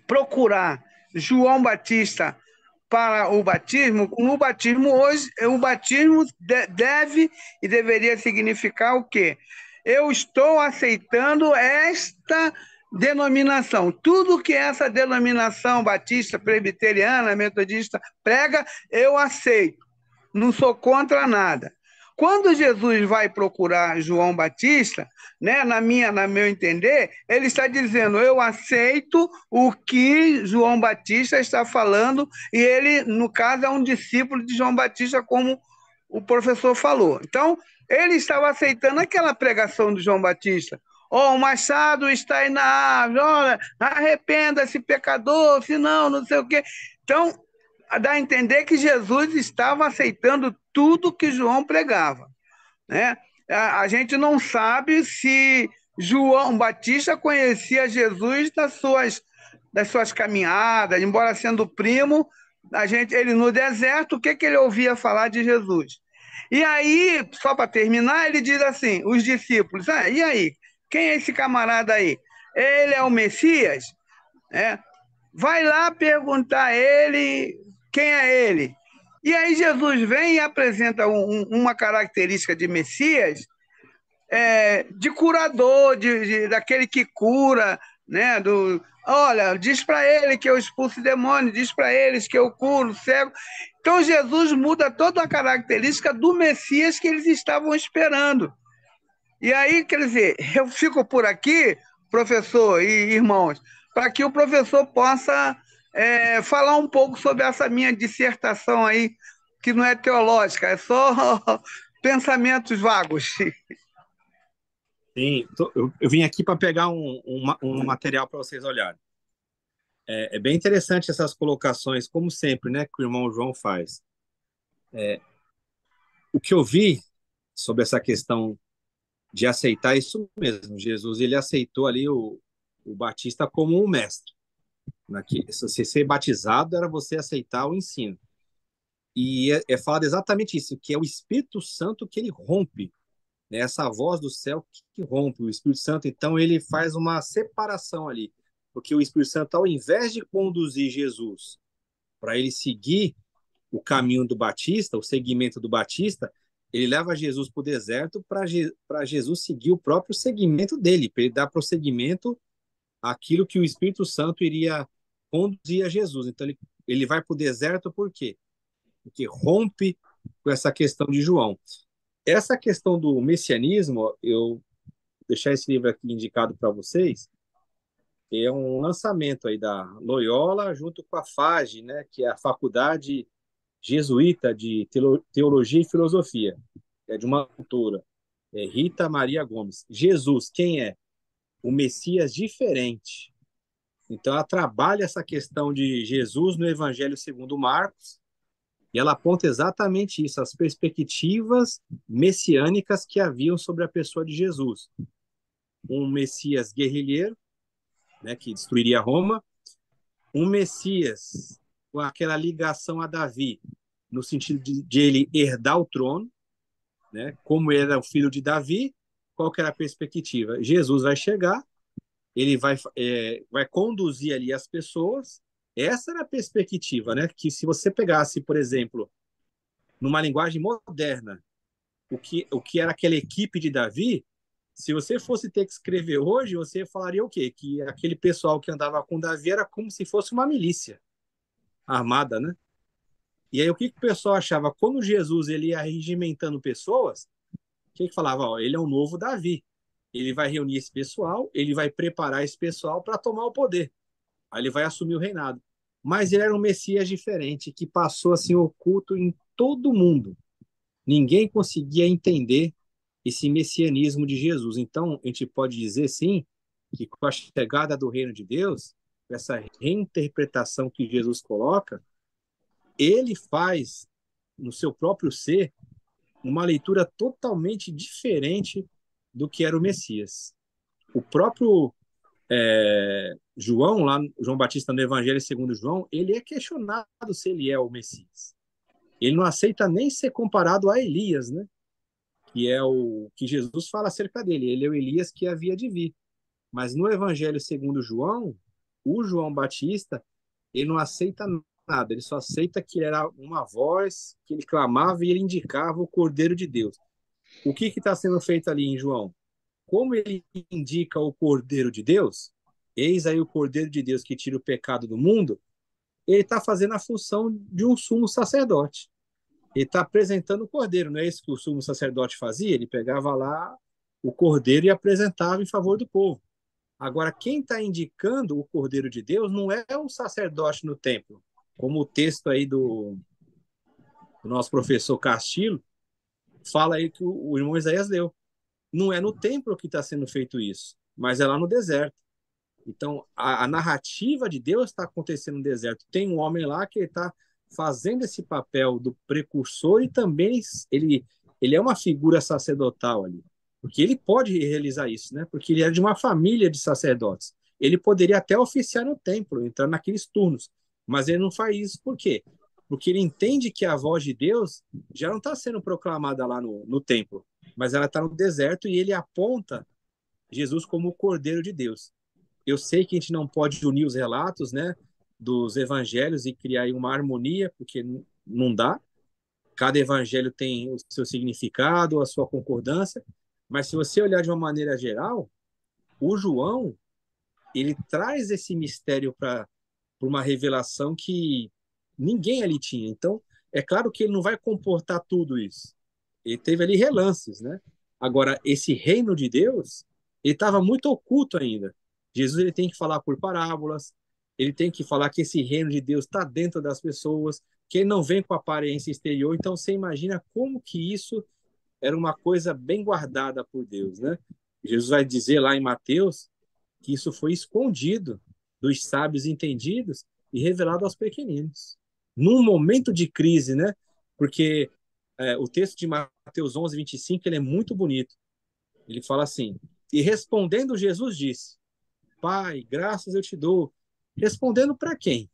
procurar João Batista para o batismo, no batismo hoje, o batismo deve e deveria significar o quê? Eu estou aceitando esta denominação. Tudo que essa denominação batista, presbiteriana, metodista prega, eu aceito. Não sou contra nada. Quando Jesus vai procurar João Batista, né, no meu entender, ele está dizendo, eu aceito o que João Batista está falando, e ele, no caso, é um discípulo de João Batista, como o professor falou. Então, ele estava aceitando aquela pregação de João Batista. O machado está aí na árvore, olha, arrependa-se, pecador, senão, não sei o quê. Então, dá a entender que Jesus estava aceitando tudo que João pregava, né? A gente não sabe se João Batista conhecia Jesus das suas caminhadas, embora sendo primo, ele no deserto, o que ele ouvia falar de Jesus? E aí, só para terminar, ele diz assim, os discípulos, e aí, quem é esse camarada aí? Ele é o Messias? Vai lá perguntar a ele quem é ele. E aí Jesus vem e apresenta uma característica de Messias, de curador, daquele que cura, né? Olha, diz para ele que eu expulso demônio, diz para eles que eu curo o cego. Então Jesus muda toda a característica do Messias que eles estavam esperando. E aí, quer dizer, eu fico por aqui, professor e irmãos, para que o professor possa falar um pouco sobre essa minha dissertação aí, que não é teológica, é só pensamentos vagos. Sim, eu vim aqui para pegar um material para vocês olharem. É bem interessante essas colocações, como sempre, né, que o irmão João faz. O que eu vi sobre essa questão de aceitar isso mesmo, Jesus ele aceitou ali o Batista como um mestre. Se você ser batizado era você aceitar o ensino. E falado exatamente isso, que é o Espírito Santo que ele rompe, né? Essa voz do céu que rompe. O Espírito Santo, então, ele faz uma separação ali, porque o Espírito Santo, ao invés de conduzir Jesus para ele seguir o caminho do Batista, o segmento do Batista, ele leva Jesus para o deserto para Jesus seguir o próprio segmento dele, para ele dar prosseguimento àquilo que o Espírito Santo iria conduzir a Jesus. Então, ele vai para o deserto por quê? Porque rompe com essa questão de João. Essa questão do messianismo, eu vou deixar esse livro aqui indicado para vocês, é um lançamento aí da Loyola junto com a FAGE, né, que é a Faculdade Jesuíta de Teologia e Filosofia, é de uma autora, Rita Maria Gomes. Jesus, quem é? O Messias diferente. Então, ela trabalha essa questão de Jesus no Evangelho segundo Marcos, e ela aponta exatamente isso, as perspectivas messiânicas que haviam sobre a pessoa de Jesus. Um Messias guerrilheiro, né, que destruiria Roma, um Messias com aquela ligação a Davi, no sentido de ele herdar o trono, né, como ele era o filho de Davi, qual que era a perspectiva? Jesus vai chegar, ele vai conduzir ali as pessoas, essa era a perspectiva, né, que se você pegasse, por exemplo, numa linguagem moderna, o que era aquela equipe de Davi, se você fosse ter que escrever hoje, você falaria o quê? Que aquele pessoal que andava com Davi era como se fosse uma milícia armada, né? E aí o que o pessoal achava? Quando Jesus ele ia regimentando pessoas, o que falava? Ó, ele é o novo Davi. Ele vai reunir esse pessoal, ele vai preparar esse pessoal para tomar o poder. Aí ele vai assumir o reinado. Mas ele era um Messias diferente, que passou assim oculto em todo mundo. Ninguém conseguia entender esse messianismo de Jesus. Então, a gente pode dizer, sim, que com a chegada do reino de Deus, essa reinterpretação que Jesus coloca, ele faz, no seu próprio ser, uma leitura totalmente diferente do que era o Messias. O próprio João, lá, João Batista no Evangelho segundo João, ele é questionado se ele é o Messias. Ele não aceita nem ser comparado a Elias, né? Que é o que Jesus fala acerca dele. Ele é o Elias que havia de vir. Mas no Evangelho segundo João, o João Batista, ele não aceita nada, ele só aceita que era uma voz que ele clamava e ele indicava o Cordeiro de Deus. O que está sendo feito ali em João? Como ele indica o Cordeiro de Deus, eis aí o Cordeiro de Deus que tira o pecado do mundo, ele está fazendo a função de um sumo sacerdote. Ele está apresentando o cordeiro, não é isso que o sumo sacerdote fazia? Ele pegava lá o cordeiro e apresentava em favor do povo. Agora, quem está indicando o cordeiro de Deus não é o sacerdote no templo, como o texto aí do nosso professor Castilho fala aí que o irmão Isaías leu. Não é no templo que está sendo feito isso, mas é lá no deserto. Então, a narrativa de Deus está acontecendo no deserto. Tem um homem lá que está fazendo esse papel do precursor e também ele é uma figura sacerdotal ali. Porque ele pode realizar isso, né? Porque ele é de uma família de sacerdotes. Ele poderia até oficiar no templo, entrar naqueles turnos. Mas ele não faz isso por quê? Porque ele entende que a voz de Deus já não está sendo proclamada lá no templo, mas ela está no deserto e ele aponta Jesus como o Cordeiro de Deus. Eu sei que a gente não pode unir os relatos, né, dos evangelhos e criar uma harmonia, porque não dá, Cada evangelho tem o seu significado, a sua concordância, mas se você olhar de uma maneira geral, o João, ele traz esse mistério para uma revelação que ninguém ali tinha. Então, é claro que ele não vai comportar tudo isso. Ele teve ali relances, né? Agora, esse reino de Deus, ele estava muito oculto ainda. Jesus ele tem que falar por parábolas, ele tem que falar que esse reino de Deus está dentro das pessoas, que ele não vem com aparência exterior. Então, você imagina como que isso era uma coisa bem guardada por Deus, né? Jesus vai dizer lá em Mateus que isso foi escondido dos sábios entendidos e revelado aos pequeninos. Num momento de crise, né? Porque o texto de Mateus 11:25 ele é muito bonito. Ele fala assim: e respondendo Jesus disse: Pai, graças eu te dou. Respondendo para quem?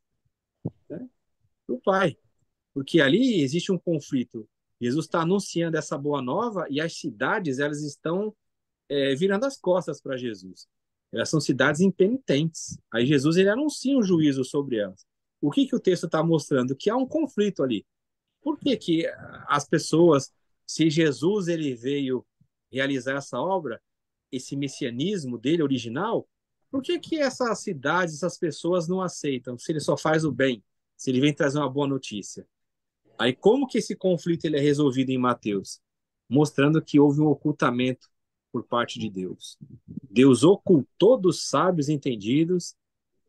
Né? Para o Pai. Porque ali existe um conflito. Jesus está anunciando essa boa nova e as cidades elas estão virando as costas para Jesus. Elas são cidades impenitentes. Aí Jesus ele anuncia um juízo sobre elas. O que que o texto está mostrando? Que há um conflito ali. Por que que as pessoas, se Jesus ele veio realizar essa obra, esse messianismo dele original, por que que essas cidades, essas pessoas não aceitam? Se ele só faz o bem, se ele vem trazer uma boa notícia. Aí como que esse conflito ele é resolvido em Mateus? Mostrando que houve um ocultamento por parte de Deus. Deus ocultou dos sábios entendidos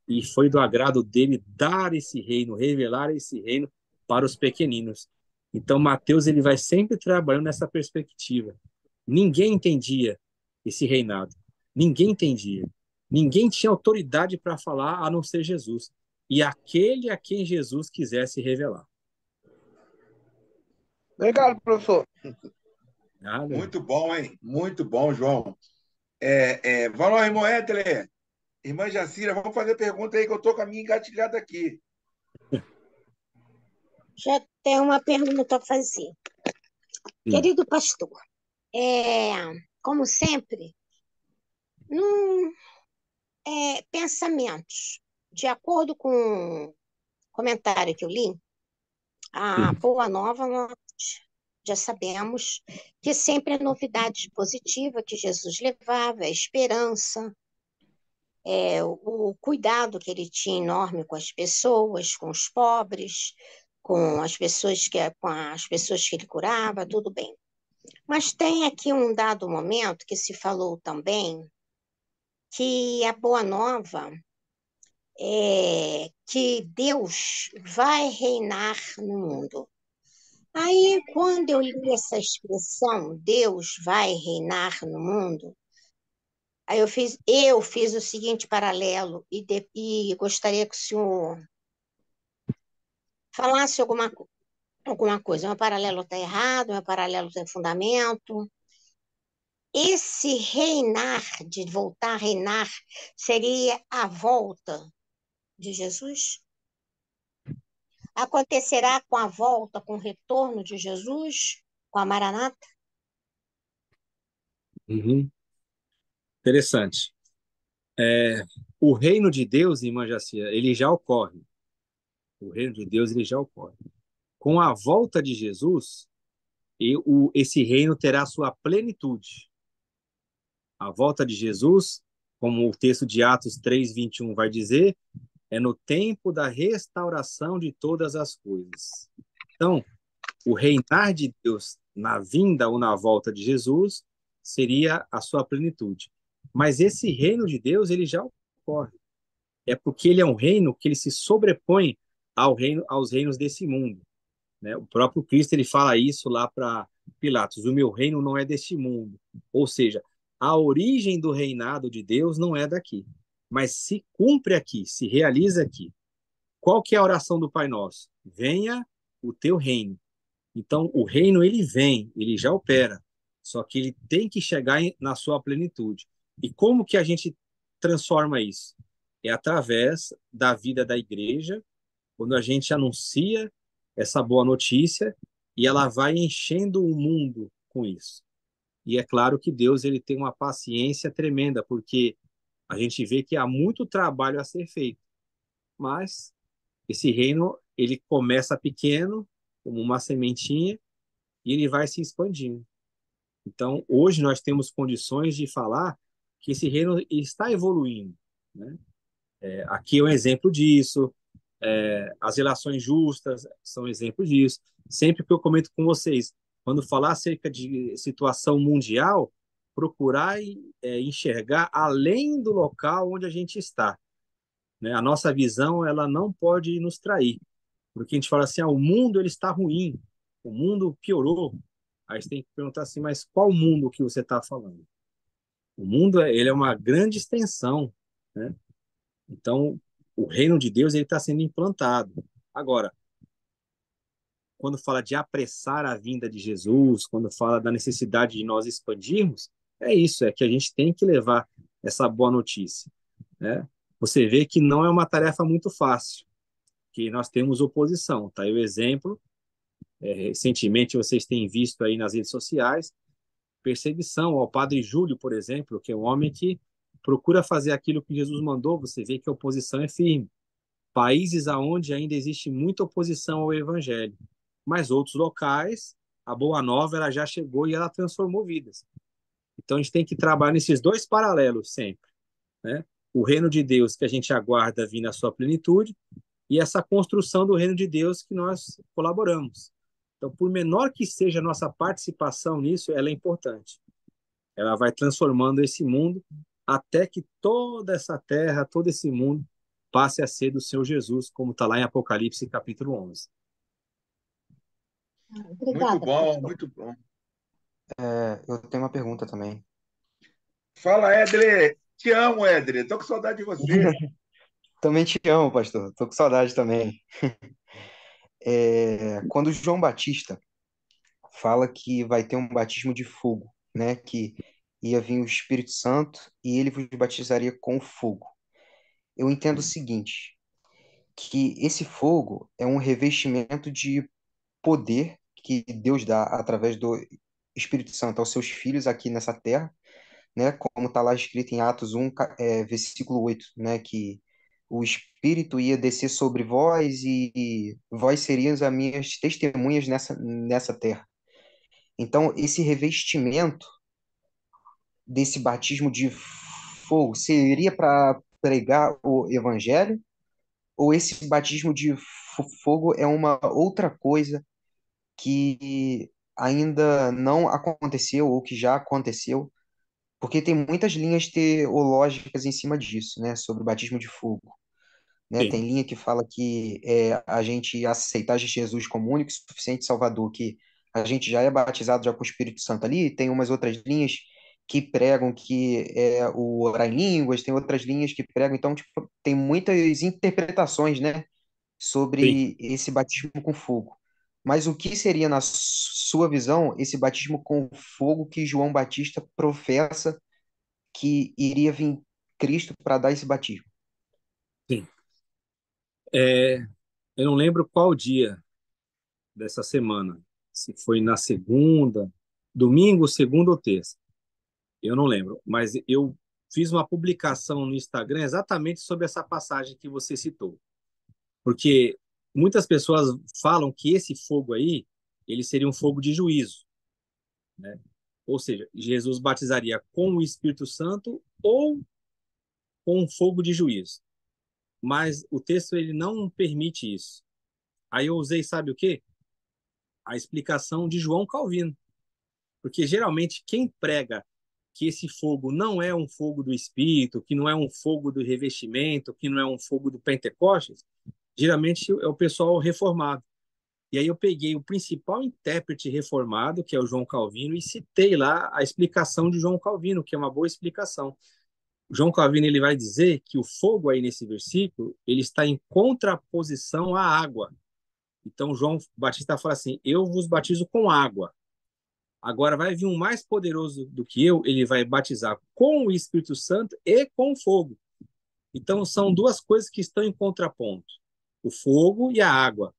e foi do agrado dele dar esse reino, revelar esse reino para os pequeninos. Então Mateus ele vai sempre trabalhando nessa perspectiva. Ninguém entendia esse reinado. Ninguém entendia. Ninguém tinha autoridade para falar a não ser Jesus. E aquele a quem Jesus quisesse revelar. Obrigado, professor. Nada. Muito bom, hein? Muito bom, João. Vamos lá, irmão Etler. Irmã Jacira, vamos fazer pergunta aí que eu estou com a minha engatilhada aqui. Já tenho uma pergunta para fazer. Querido pastor, como sempre, num, pensamentos. De acordo com o comentário que eu li, a Boa Nova, nós já sabemos que sempre é novidade positiva que Jesus levava, a esperança, o cuidado que ele tinha enorme com as pessoas, com os pobres, com as pessoas que ele curava, tudo bem. Mas tem aqui um dado momento que se falou também que a Boa Nova é que Deus vai reinar no mundo. Aí, quando eu li essa expressão, Deus vai reinar no mundo, aí eu fiz o seguinte paralelo e gostaria que o senhor falasse alguma coisa. Meu paralelo está errado, meu paralelo tem fundamento. Esse reinar, de voltar a reinar, seria a volta de Jesus? Acontecerá com a volta, com o retorno de Jesus, com a Maranata? Uhum. Interessante. O reino de Deus, irmã Jacia, ele já ocorre. O reino de Deus, ele já ocorre. Com a volta de Jesus, esse reino terá sua plenitude. A volta de Jesus, como o texto de Atos 3:21 vai dizer, é no tempo da restauração de todas as coisas. Então, o reinar de Deus na vinda ou na volta de Jesus seria a sua plenitude. Mas esse reino de Deus, ele já ocorre. É porque ele é um reino que ele se sobrepõe aos reinos desse mundo, né? O próprio Cristo ele fala isso lá para Pilatos: o meu reino não é deste mundo. Ou seja, a origem do reinado de Deus não é daqui, mas se cumpre aqui, se realiza aqui. Qual que é a oração do Pai Nosso? Venha o teu reino. Então, o reino ele vem, ele já opera, só que ele tem que chegar na sua plenitude. E como que a gente transforma isso? É através da vida da igreja, quando a gente anuncia essa boa notícia e ela vai enchendo o mundo com isso. E é claro que Deus ele tem uma paciência tremenda, porque a gente vê que há muito trabalho a ser feito, mas esse reino ele começa pequeno, como uma sementinha, e ele vai se expandindo. Então, hoje nós temos condições de falar que esse reino está evoluindo, né? Aqui é um exemplo disso, as relações justas são exemplo disso. Sempre que eu comento com vocês, quando falar acerca de situação mundial, procurar enxergar além do local onde a gente está, né? A nossa visão, ela não pode nos trair, porque a gente fala assim, o mundo ele está ruim, o mundo piorou. Aí você tem que perguntar assim, mas qual mundo que você está falando? O mundo ele é uma grande extensão, né? Então, o reino de Deus ele está sendo implantado. Agora, quando fala de apressar a vinda de Jesus, quando fala da necessidade de nós expandirmos, é isso, é que a gente tem que levar essa boa notícia, né? Você vê que não é uma tarefa muito fácil, que nós temos oposição. Tá aí o exemplo, recentemente vocês têm visto aí nas redes sociais, perseguição ao padre Júlio, por exemplo, que é um homem que procura fazer aquilo que Jesus mandou, você vê que a oposição é firme. Países aonde ainda existe muita oposição ao evangelho, mas outros locais, a boa nova ela já chegou e ela transformou vidas. Então a gente tem que trabalhar nesses dois paralelos sempre, né? O reino de Deus que a gente aguarda vir na sua plenitude e essa construção do reino de Deus que nós colaboramos. Então, por menor que seja a nossa participação nisso, ela é importante. Ela vai transformando esse mundo até que toda essa terra, todo esse mundo passe a ser do Senhor Jesus, como está lá em Apocalipse capítulo 11. Obrigada, Muito bom, pastor. muito bom. Eu tenho uma pergunta também. Fala, Edre. Te amo, Edre. Estou com saudade de você. Também te amo, pastor. Tô com saudade também. Quando João Batista fala que vai ter um batismo de fogo, né? Que ia vir o Espírito Santo e ele vos batizaria com fogo. Eu entendo o seguinte, que esse fogo é um revestimento de poder que Deus dá através do Espírito Santo aos seus filhos aqui nessa terra, né? Como está lá escrito em Atos 1, versículo 8, né? Que o Espírito ia descer sobre vós e vós serias as minhas testemunhas nessa terra. Então, esse revestimento desse batismo de fogo seria para pregar o evangelho? Ou esse batismo de fogo é uma outra coisa que ainda não aconteceu ou que já aconteceu? Porque tem muitas linhas teológicas em cima disso, né, sobre o batismo de fogo, né? Sim, Tem linha que fala que a gente aceitar Jesus como único e suficiente Salvador, que a gente já é batizado já com o Espírito Santo ali. Tem umas outras linhas que pregam que é o orar em línguas, tem outras linhas que pregam, então tipo, tem muitas interpretações, né, sim. sobre esse batismo com fogo. Mas o que seria, na sua visão, esse batismo com fogo que João Batista professa que iria vir Cristo para dar esse batismo? Sim. É, eu não lembro qual dia dessa semana, se foi na segunda, domingo, segunda ou terça. Eu não lembro, mas eu fiz uma publicação no Instagram exatamente sobre essa passagem que você citou. Porque muitas pessoas falam que esse fogo aí, ele seria um fogo de juízo, né? Ou seja, Jesus batizaria com o Espírito Santo ou com um fogo de juízo. Mas o texto ele não permite isso. Aí eu usei, sabe o quê? A explicação de João Calvino. Porque geralmente quem prega que esse fogo não é um fogo do Espírito, que não é um fogo do revestimento, que não é um fogo do Pentecostes, geralmente é o pessoal reformado. E aí eu peguei o principal intérprete reformado, que é o João Calvino, e citei lá a explicação de João Calvino, que é uma boa explicação. O João Calvino ele vai dizer que o fogo aí nesse versículo ele está em contraposição à água. Então João Batista fala assim: eu vos batizo com água. Agora vai vir um mais poderoso do que eu, ele vai batizar com o Espírito Santo e com fogo. Então são duas coisas que estão em contraponto: o fogo e a água.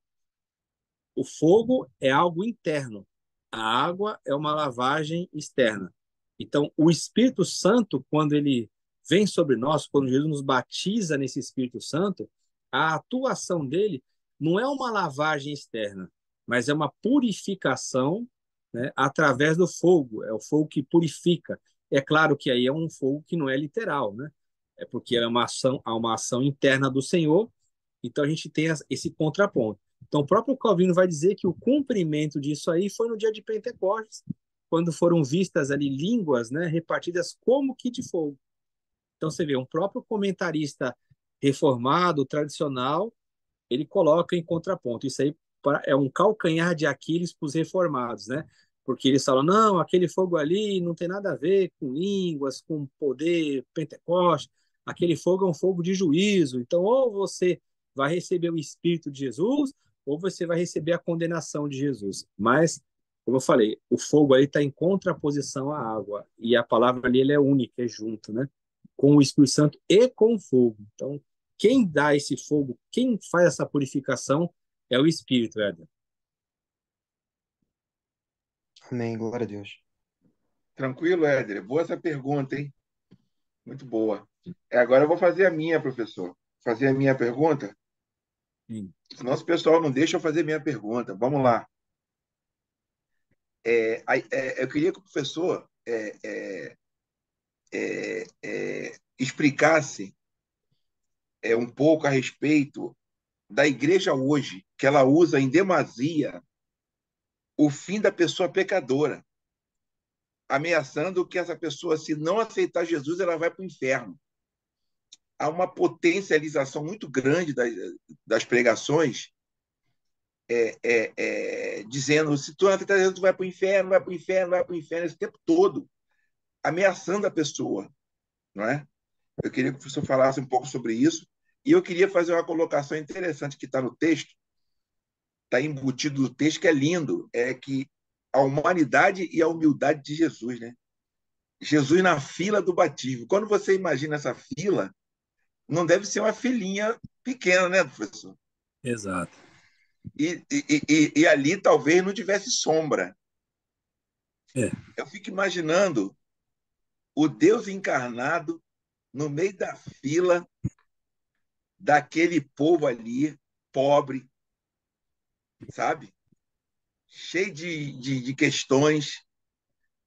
O fogo é algo interno, a água é uma lavagem externa. Então, o Espírito Santo, quando ele vem sobre nós, quando Jesus nos batiza nesse Espírito Santo, a atuação dele não é uma lavagem externa, mas é uma purificação né, através do fogo. É o fogo que purifica. É claro que aí é um fogo que não é literal, né? É porque é uma ação interna do Senhor. Então a gente tem esse contraponto. Então o próprio Calvino vai dizer que o cumprimento disso aí foi no dia de Pentecostes, quando foram vistas ali línguas, né, repartidas como que de fogo. Então você vê, um próprio comentarista reformado, tradicional, ele coloca em contraponto. Isso aí é um calcanhar de Aquiles para os reformados, né? Porque eles falam, não, aquele fogo ali não tem nada a ver com línguas, com poder, Pentecoste. Aquele fogo é um fogo de juízo. Então, ou você vai receber o Espírito de Jesus, ou você vai receber a condenação de Jesus. Mas, como eu falei, o fogo aí está em contraposição à água. E a palavra ali ela é única, é junto, né? Com o Espírito Santo e com o fogo. Então, quem dá esse fogo, quem faz essa purificação é o Espírito, Éder. Amém, glória a Deus. Tranquilo, Éder? Boa essa pergunta, hein? Muito boa. Agora eu vou fazer a minha, professor. Fazer a minha pergunta? Sim. Nosso pessoal não deixa eu fazer minha pergunta. Vamos lá. Eu queria que o professor explicasse um pouco a respeito da igreja hoje, que ela usa em demasia o fim da pessoa pecadora, ameaçando que essa pessoa, se não aceitar Jesus, ela vai para o inferno. Há uma potencialização muito grande das pregações dizendo se tu não aceitar Jesus, tu vai para o inferno, vai para o inferno, vai para o inferno, esse tempo todo, ameaçando a pessoa, não é? Eu queria que o professor falasse um pouco sobre isso, e eu queria fazer uma colocação interessante que está no texto, está embutido no texto, que é lindo, é que a humanidade e a humildade de Jesus, né? Jesus na fila do batismo. Quando você imagina essa fila, não deve ser uma filinha pequena, né, professor? Exato. E ali talvez não tivesse sombra. É. Eu fico imaginando o Deus encarnado no meio da fila daquele povo ali, pobre, sabe? Cheio de questões.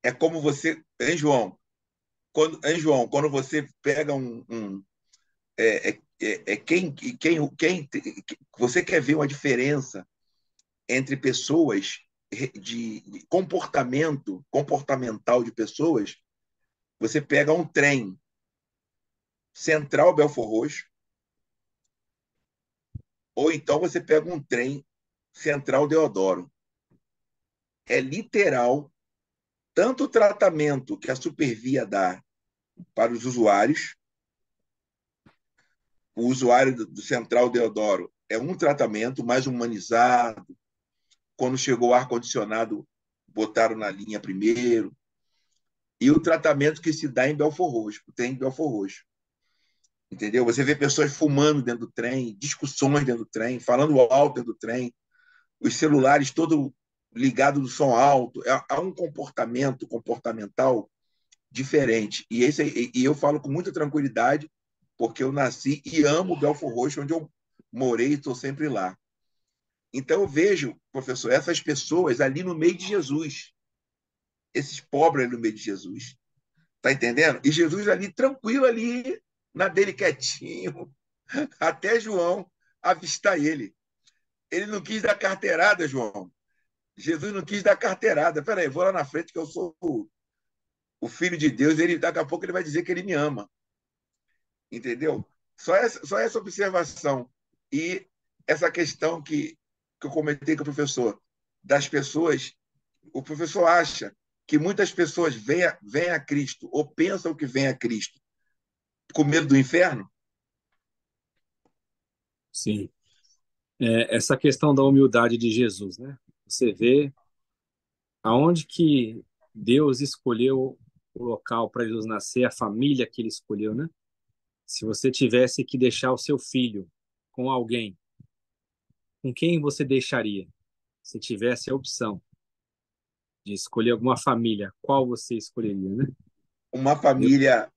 É como você, hein, João? Quando você pega quem você quer ver uma diferença entre pessoas de comportamental de pessoas, você pega um trem Central Belford Roxo, ou então você pega um trem Central Deodoro. É literal tanto o tratamento que a Supervia dá para os usuários, o usuário do Central Deodoro é um tratamento mais humanizado. Quando chegou o ar-condicionado, botaram na linha primeiro. E o tratamento que se dá em Belford Roxo, tem em Belford Roxo. Entendeu? Você vê pessoas fumando dentro do trem, discussões dentro do trem, falando alto dentro do trem, os celulares todo ligado do som alto. Há um comportamento comportamental diferente. E eu falo com muita tranquilidade, porque eu nasci e amo Belford Roxo, onde eu morei e estou sempre lá. Então eu vejo, professor, essas pessoas ali no meio de Jesus, esses pobres ali no meio de Jesus. Tá entendendo? E Jesus ali, tranquilo, ali, na dele quietinho, até João avistar ele. Ele não quis dar carteirada, João. Jesus não quis dar carteirada. Peraí, vou lá na frente que eu sou o filho de Deus. Daqui a pouco ele vai dizer que ele me ama. Entendeu? Só essa observação. E essa questão que eu comentei com o professor, das pessoas, o professor acha que muitas pessoas vêm a Cristo ou pensam que vêm a Cristo com medo do inferno? Sim. Essa questão da humildade de Jesus, né? Você vê aonde que Deus escolheu o local para Jesus nascer, a família que ele escolheu, né? Se você tivesse que deixar o seu filho com alguém, com quem você deixaria? Se tivesse a opção de escolher alguma família, qual você escolheria, né? Uma família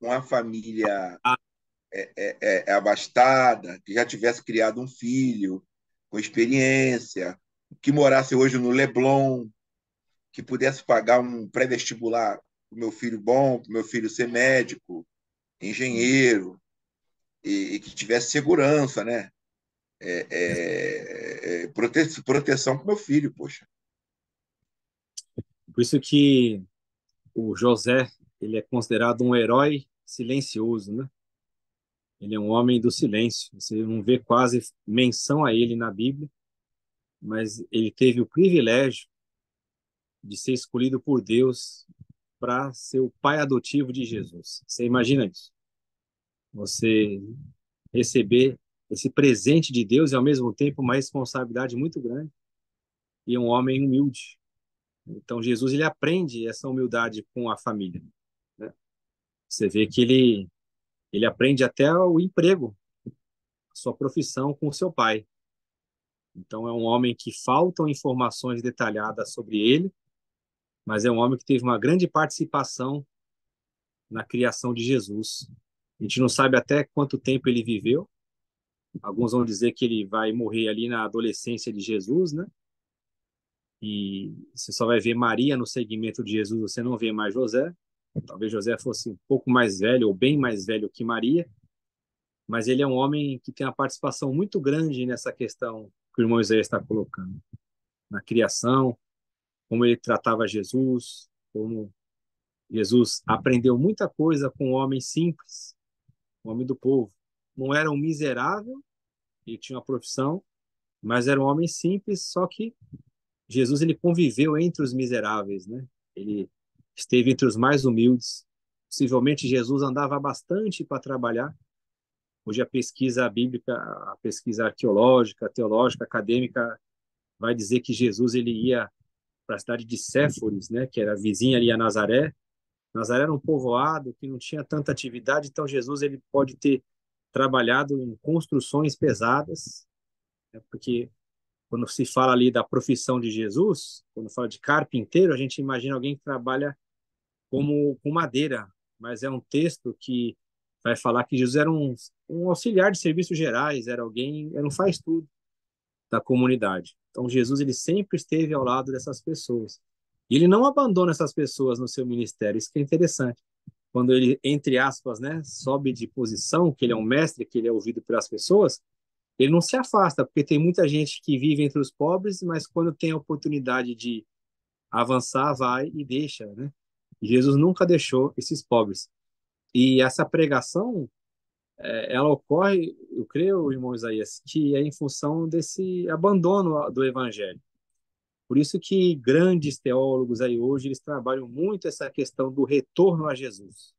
abastada, que já tivesse criado um filho com experiência, que morasse hoje no Leblon, que pudesse pagar um pré-vestibular para o meu filho bom, para o meu filho ser médico, engenheiro, e que tivesse segurança, né? Proteção para o meu filho, poxa. Por isso que o José, ele é considerado um herói silencioso, né? Ele é um homem do silêncio. Você não vê quase menção a ele na Bíblia, mas ele teve o privilégio de ser escolhido por Deus para ser o pai adotivo de Jesus. Você imagina isso? Você receber esse presente de Deus e ao mesmo tempo uma responsabilidade muito grande e um homem humilde. Então Jesus ele aprende essa humildade com a família, né? Você vê que ele aprende até o emprego, a sua profissão com o seu pai. Então é um homem que faltam informações detalhadas sobre ele, mas é um homem que teve uma grande participação na criação de Jesus. A gente não sabe até quanto tempo ele viveu. Alguns vão dizer que ele vai morrer ali na adolescência de Jesus, né? E você só vai ver Maria no segmento de Jesus, você não vê mais José. Talvez José fosse um pouco mais velho ou bem mais velho que Maria, mas ele é um homem que tem uma participação muito grande nessa questão que o irmão Isaías está colocando, na criação, como ele tratava Jesus, como Jesus aprendeu muita coisa com um homem simples, um homem do povo. Não era um miserável, ele tinha uma profissão, mas era um homem simples, só que Jesus ele conviveu entre os miseráveis, né? Ele esteve entre os mais humildes. Possivelmente Jesus andava bastante para trabalhar. Hoje a pesquisa bíblica, a pesquisa arqueológica, teológica, acadêmica vai dizer que Jesus ele ia para a cidade de Séforis, né, que era vizinha ali a Nazaré. Nazaré era um povoado que não tinha tanta atividade, então Jesus ele pode ter trabalhado em construções pesadas, né, porque quando se fala ali da profissão de Jesus, quando fala de carpinteiro, a gente imagina alguém que trabalha como com madeira, mas é um texto que vai falar que Jesus era um auxiliar de serviços gerais, era alguém, era um faz-tudo da comunidade. Então Jesus ele sempre esteve ao lado dessas pessoas. E ele não abandona essas pessoas no seu ministério, isso que é interessante. Quando ele, entre aspas, né, sobe de posição, que ele é um mestre, que ele é ouvido pelas pessoas, ele não se afasta, porque tem muita gente que vive entre os pobres, mas quando tem a oportunidade de avançar, vai e deixa, né? E Jesus nunca deixou esses pobres. E essa pregação, ela ocorre, eu creio, irmão Isaías, que é em função desse abandono do evangelho. Por isso que grandes teólogos aí hoje, eles trabalham muito essa questão do retorno a Jesus.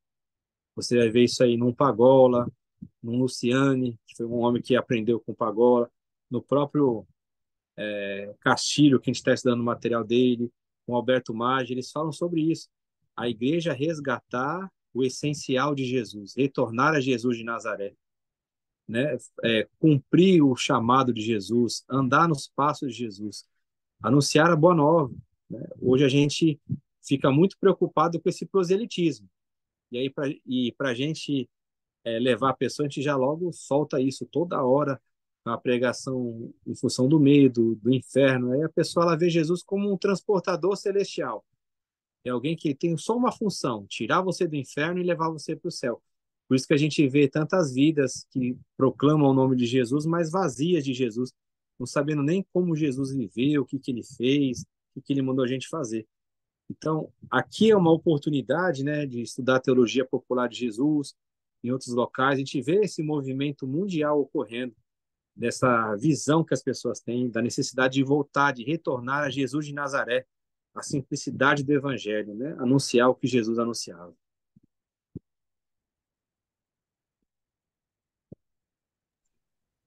Você vai ver isso aí num Pagola, num Luciane, que foi um homem que aprendeu com Pagola, no próprio Castilho, que a gente está estudando o material dele, com Alberto Maggi, eles falam sobre isso. A igreja resgatar o essencial de Jesus, retornar a Jesus de Nazaré, né? Cumprir o chamado de Jesus, andar nos passos de Jesus, anunciar a boa nova, né? Hoje a gente fica muito preocupado com esse proselitismo. E aí, para a gente levar a pessoa, a gente já logo solta isso toda hora, a pregação em função do medo, do inferno. Aí a pessoa ela vê Jesus como um transportador celestial. É alguém que tem só uma função, tirar você do inferno e levar você para o céu. Por isso que a gente vê tantas vidas que proclamam o nome de Jesus, mas vazias de Jesus, não sabendo nem como Jesus viveu, o que, que ele fez, o que, que ele mandou a gente fazer. Então, aqui é uma oportunidade, né, de estudar a teologia popular de Jesus, em outros locais, a gente vê esse movimento mundial ocorrendo, dessa visão que as pessoas têm, da necessidade de voltar, de retornar a Jesus de Nazaré, a simplicidade do evangelho, né, anunciar o que Jesus anunciava.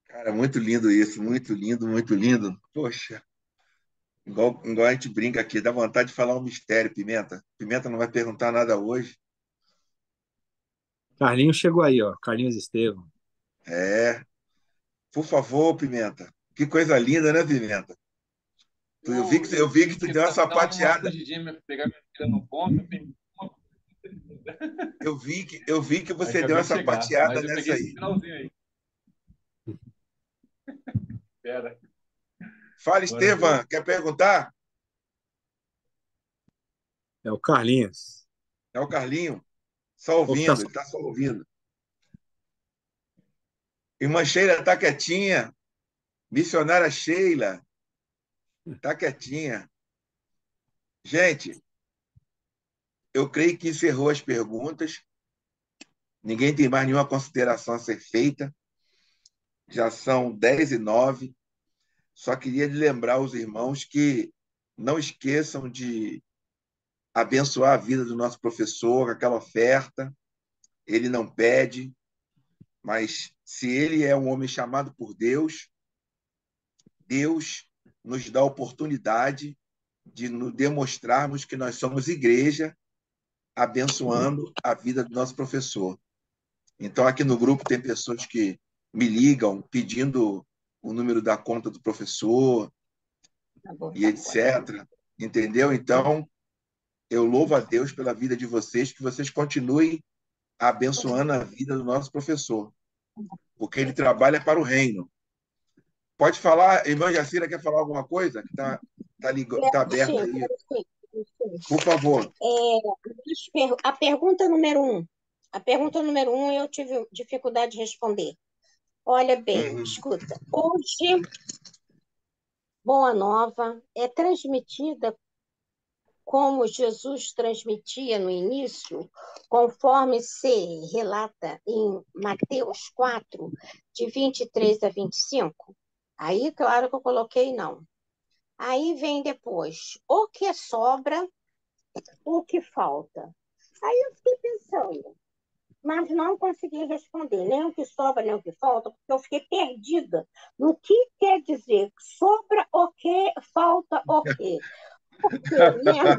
Cara, muito lindo isso, muito lindo, muito lindo. Poxa, igual a gente brinca aqui, dá vontade de falar um mistério, Pimenta. Pimenta não vai perguntar nada hoje. Carlinhos chegou aí, ó, Carlinhos Estevam. É, por favor, Pimenta. Que coisa linda, né, Pimenta? Eu vi que tu deu uma Uma sapateada. fugidinha, pegar minha filha no ponto, Eu vi que você deu acabei uma de chegar, sapateada mas eu nessa peguei esse aí. finalzinho aí. Pera, Fala, agora foi. Estevam, quer perguntar? É o Carlinhos. É o Carlinho? Só Ou que tá ouvindo, ele está só ouvindo. Irmã Sheila está quietinha. Missionária Sheila está quietinha. Gente, eu creio que encerrou as perguntas. Ninguém tem mais nenhuma consideração a ser feita. Já são 10h09. Só queria lembrar os irmãos que não esqueçam de abençoar a vida do nosso professor, com aquela oferta. Ele não pede, mas se ele é um homem chamado por Deus, Deus nos dá a oportunidade de nos demonstrarmos que nós somos igreja, abençoando a vida do nosso professor. Então, aqui no grupo tem pessoas que me ligam pedindo o número da conta do professor Tá bom, e tá bom. etc. Entendeu? Então, eu louvo a Deus pela vida de vocês, que vocês continuem abençoando a vida do nosso professor, porque ele trabalha para o reino. Pode falar, irmã Jacira, quer falar alguma coisa? Que tá aberta Sim, aí. sim, sim. Por favor. A pergunta número um. A pergunta número um eu tive dificuldade de responder. Olha bem, escuta. Hoje, Boa Nova é transmitida como Jesus transmitia no início, conforme se relata em Mateus 4, de 23 a 25. Aí, claro que eu coloquei não. Aí vem depois, o que sobra, o que falta. Aí eu fiquei pensando, mas não consegui responder, nem o que sobra, nem o que falta, porque eu fiquei perdida no que quer dizer sobra o quê, falta o quê. Porque minha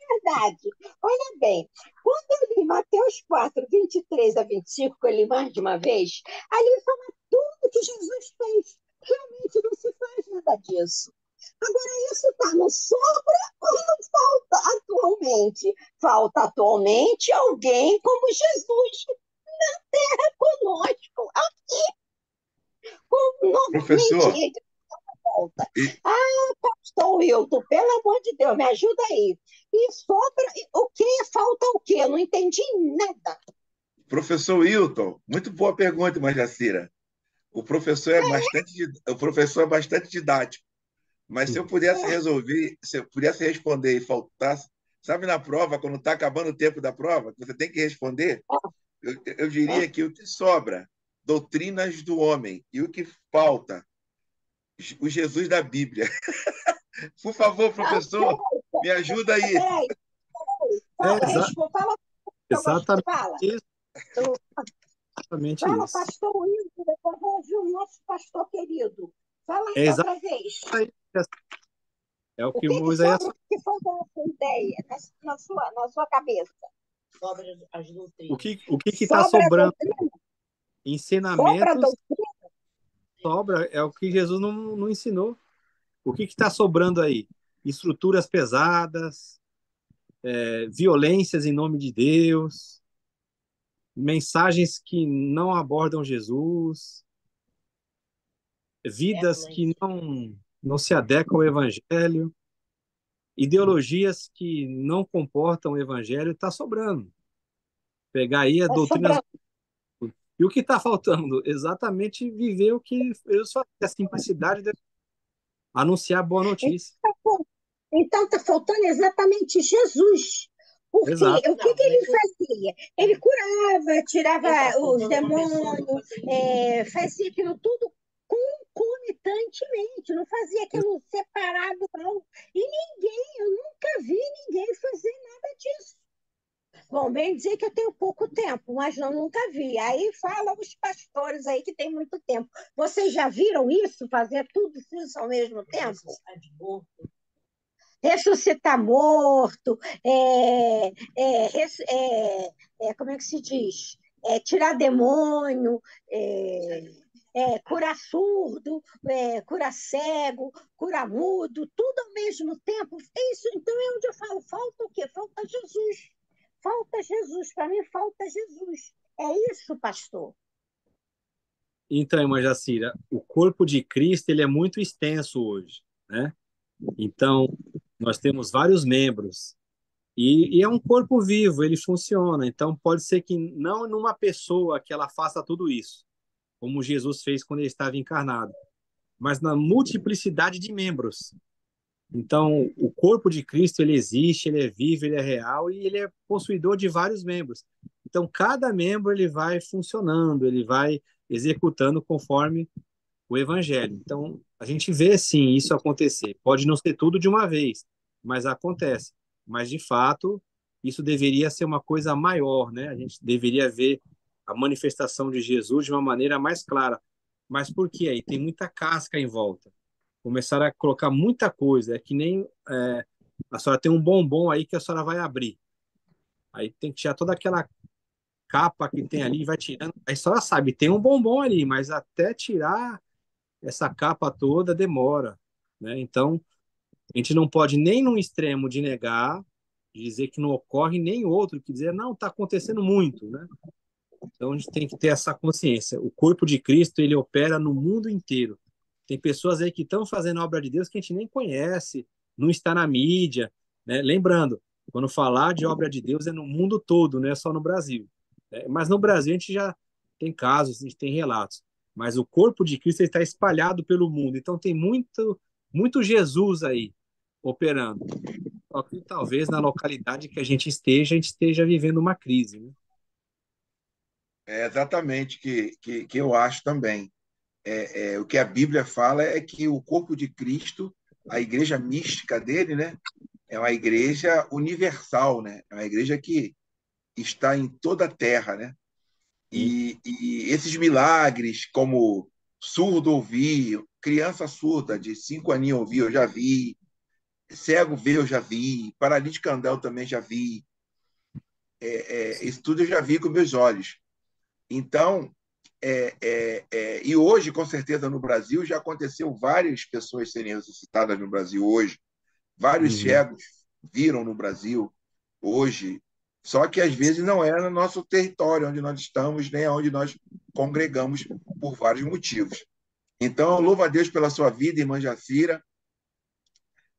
verdade, olha bem, quando eu li Mateus 4, 23 a 25, que eu li mais de uma vez, ali fala tudo que Jesus fez. Realmente não se faz nada disso. Agora, isso está no sobra ou não falta atualmente? Falta atualmente alguém como Jesus na Terra conosco, normalmente Professor, ele volta. e- Pastor Wilton, pelo amor de Deus, me ajuda aí. E sobra o que? Falta o quê? Eu não entendi nada. professor Wilton, muito boa pergunta, irmã Jacira. O professor é bastante didático, mas se eu pudesse resolver, se eu pudesse responder e faltasse, sabe na prova, quando está acabando o tempo da prova, que você tem que responder, eu diria que o que sobra, doutrinas do homem, e o que falta, o Jesus da Bíblia. Por favor, professor, me ajuda aí. Peraí, É fala, fala que eu gosto. exatamente Fala. isso. Exatamente Fala, isso. pastor Wilton, depois vou ouvir o nosso pastor querido. Fala É aí outra exatamente vez. isso. É o O que o que Moisés sobra, o que falta na sua ideia, na sua cabeça? Sobra as o doutrinas. que está Sobra a sobrando? doutrina? Sobra a Ensinamentos doutrina? sobra, é o que Jesus não ensinou. O que está sobrando aí? Estruturas pesadas, violências em nome de Deus, mensagens que não abordam Jesus, vidas que não se adequam ao Evangelho, ideologias que não comportam o Evangelho, está sobrando. Pegar aí a Está doutrina. sobrando. E o que está faltando? Exatamente viver o que Jesus faz, a simplicidade de anunciar a boa notícia. Então está faltando exatamente Jesus. Porque Exato. o que ele fazia? Ele curava, tirava os demônios, fazia aquilo tudo concomitantemente, não fazia aquilo separado, não. E eu nunca vi ninguém fazer nada disso. Bom, bem dizer que eu tenho pouco tempo, mas eu nunca vi. Aí falam os pastores aí que tem muito tempo. Vocês já viram isso? Fazer tudo isso ao mesmo tempo? Ressuscitar morto, como é que se diz? Tirar demônio, curar surdo, curar cego, curar mudo, tudo ao mesmo tempo. Isso, então é onde eu falo, falta o quê? Falta Jesus. Falta Jesus, para mim falta Jesus. É isso, pastor. Então, irmã Jacira, o corpo de Cristo ele é muito extenso hoje, né? Então, nós temos vários membros e é um corpo vivo, ele funciona. Então, pode ser que não numa pessoa que ela faça tudo isso, como Jesus fez quando ele estava encarnado, mas na multiplicidade de membros. Então, o corpo de Cristo, ele existe, ele é vivo, ele é real e ele é possuidor de vários membros. Então, cada membro ele vai funcionando, ele vai executando conforme o evangelho. Então, a gente vê sim isso acontecer. Pode não ser tudo de uma vez, mas acontece. Mas de fato, isso deveria ser uma coisa maior, né? A gente deveria ver a manifestação de Jesus de uma maneira mais clara. Mas por que aí? Tem muita casca em volta. Começaram a colocar muita coisa. É que nem a senhora tem um bombom aí que a senhora vai abrir. Aí tem que tirar toda aquela capa que tem ali e vai tirando. Aí a senhora sabe, tem um bombom ali, mas até tirar essa capa toda demora, né? Então, a gente não pode nem num extremo de negar, de dizer que não ocorre, nem outro que dizer, não, está acontecendo muito, né? Então, a gente tem que ter essa consciência. O corpo de Cristo, ele opera no mundo inteiro. Tem pessoas aí que estão fazendo a obra de Deus que a gente nem conhece, não está na mídia, né? Lembrando, quando falar de obra de Deus é no mundo todo, não é só no Brasil. Né? Mas no Brasil a gente já tem casos, a gente tem relatos. Mas o corpo de Cristo está espalhado pelo mundo. Então tem muito Jesus aí operando. Só que talvez na localidade que a gente esteja vivendo uma crise, né? É exatamente que eu acho também. O que a Bíblia fala é que o corpo de Cristo, a igreja mística dele, né, é uma igreja universal, né? É uma igreja que está em toda a terra, né? E, E esses milagres, como surdo ouvir, criança surda de 5 aninhos ouvir, eu já vi, cego ver, eu já vi, paralítico andar, eu também já vi. Isso tudo eu já vi com meus olhos. Então, e hoje, com certeza, no Brasil, já aconteceu várias pessoas serem ressuscitadas no Brasil hoje. Vários uhum. cegos viram no Brasil hoje. Só que, às vezes, não é no nosso território onde nós estamos, nem onde nós congregamos, por vários motivos. Então, eu louvo a Deus pela sua vida, irmã Jacira.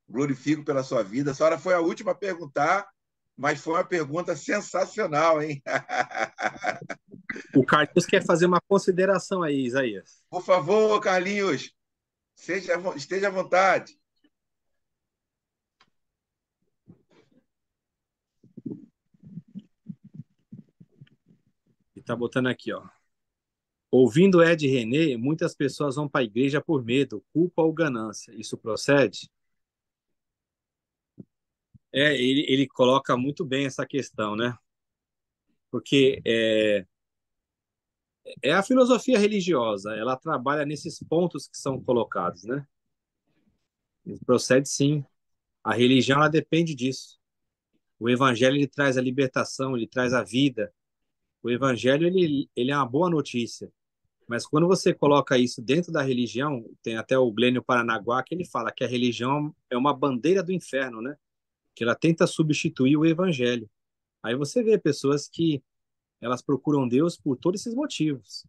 Glorifico pela sua vida. A senhora foi a última a perguntar, mas foi uma pergunta sensacional, hein? O Carlos quer fazer uma consideração aí, Isaías. Por favor, Carlinhos, esteja à vontade. Ele está botando aqui, ó. Ouvindo Ed René, muitas pessoas vão para a igreja por medo, culpa ou ganância. Isso procede? Ele coloca muito bem essa questão, né? Porque é a filosofia religiosa, ela trabalha nesses pontos que são colocados, né? Procede sim. A religião, ela depende disso. O evangelho, ele traz a libertação, ele traz a vida. O evangelho, ele é uma boa notícia. Mas quando você coloca isso dentro da religião, tem até o Glênio Paranaguá que ele fala que a religião é uma bandeira do inferno, né? Que ela tenta substituir o evangelho. Aí você vê pessoas que elas procuram Deus por todos esses motivos.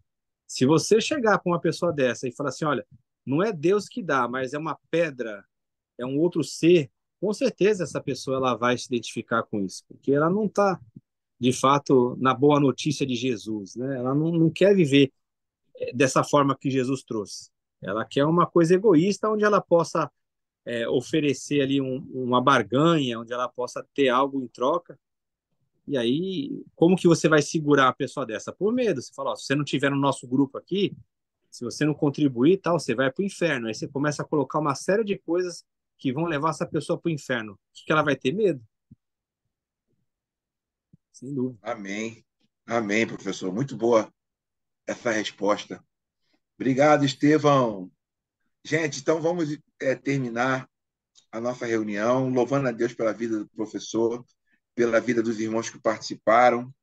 Se você chegar para uma pessoa dessa e falar assim, olha, não é Deus que dá, mas é uma pedra, é um outro ser, com certeza essa pessoa ela vai se identificar com isso, porque ela não está, de fato, na boa notícia de Jesus, né? Ela não quer viver dessa forma que Jesus trouxe. Ela quer uma coisa egoísta, onde ela possa oferecer ali uma barganha, onde ela possa ter algo em troca. E aí, como que você vai segurar a pessoa dessa? Por medo. Você fala, ó, se você não tiver no nosso grupo aqui, se você não contribuir e tal, você vai para o inferno. Aí você começa a colocar uma série de coisas que vão levar essa pessoa para o inferno. O que ela vai ter medo? Sem dúvida. Amém. Amém, professor. Muito boa essa resposta. Obrigado, Estevão. Gente, então vamos terminar a nossa reunião, louvando a Deus pela vida do professor, pela vida dos irmãos que participaram,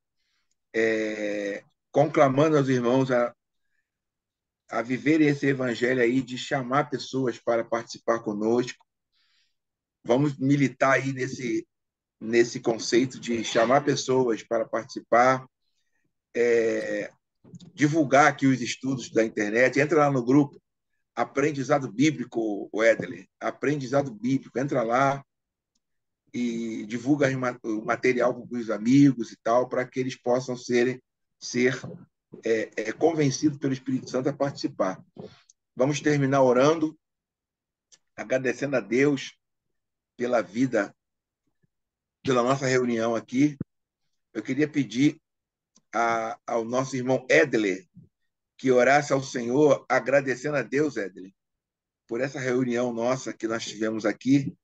conclamando aos irmãos a viverem esse evangelho aí de chamar pessoas para participar conosco. Vamos militar aí nesse conceito de chamar pessoas para participar, divulgar aqui os estudos da internet. Entra lá no grupo Aprendizado Bíblico, Edler. Aprendizado Bíblico. Entra lá e divulga o material para os amigos e tal, para que eles possam ser convencidos pelo Espírito Santo a participar. Vamos terminar orando, agradecendo a Deus pela vida, pela nossa reunião aqui. Eu queria pedir ao nosso irmão Edler que orasse ao Senhor, agradecendo a Deus, Edler, por essa reunião nossa que nós tivemos aqui.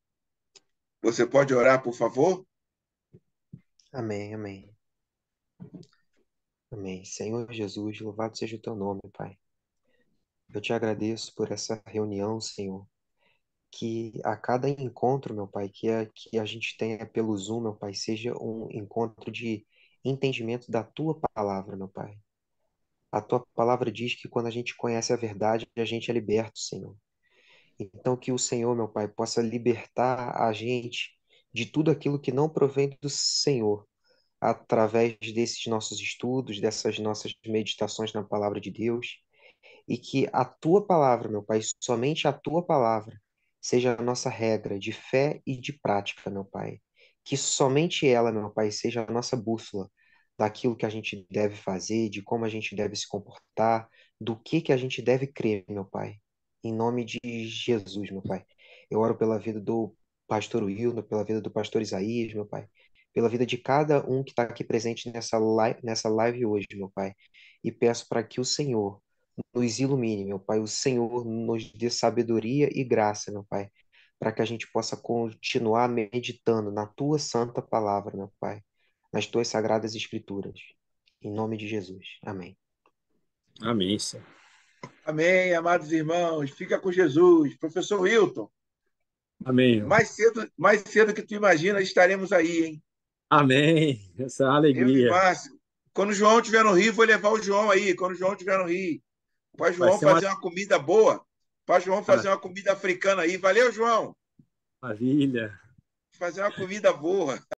Você pode orar, por favor? Amém, amém. Amém. Senhor Jesus, louvado seja o teu nome, Pai. Eu te agradeço por essa reunião, Senhor, que a cada encontro, meu Pai, que a gente tenha pelo Zoom, meu Pai, seja um encontro de entendimento da tua palavra, meu Pai. A tua palavra diz que quando a gente conhece a verdade, a gente é liberto, Senhor. Então que o Senhor, meu Pai, possa libertar a gente de tudo aquilo que não provém do Senhor, através desses nossos estudos, dessas nossas meditações na palavra de Deus, e que a tua palavra, meu Pai, somente a tua palavra, seja a nossa regra de fé e de prática, meu Pai. Que somente ela, meu Pai, seja a nossa bússola daquilo que a gente deve fazer, de como a gente deve se comportar, do que a gente deve crer, meu Pai. Em nome de Jesus, meu Pai. Eu oro pela vida do pastor Wilton, pela vida do pastor Isaías, meu Pai, pela vida de cada um que está aqui presente nessa live hoje, meu Pai. E peço para que o Senhor nos ilumine, meu Pai. O Senhor nos dê sabedoria e graça, meu Pai, para que a gente possa continuar meditando na tua santa palavra, meu Pai, nas tuas sagradas escrituras. Em nome de Jesus. Amém. Amém, Senhor. Amém, amados irmãos. Fica com Jesus. Professor Wilton, Amém. mais cedo que tu imagina, estaremos aí, hein? Amém. Essa é uma Eu e alegria. Márcio. Quando o João estiver no Rio, vou levar o João aí. Quando o João estiver no Rio. Para Vai João ser uma fazer uma comida boa. Para João fazer uma comida africana aí. Valeu, João. maravilha. Fazer uma comida boa.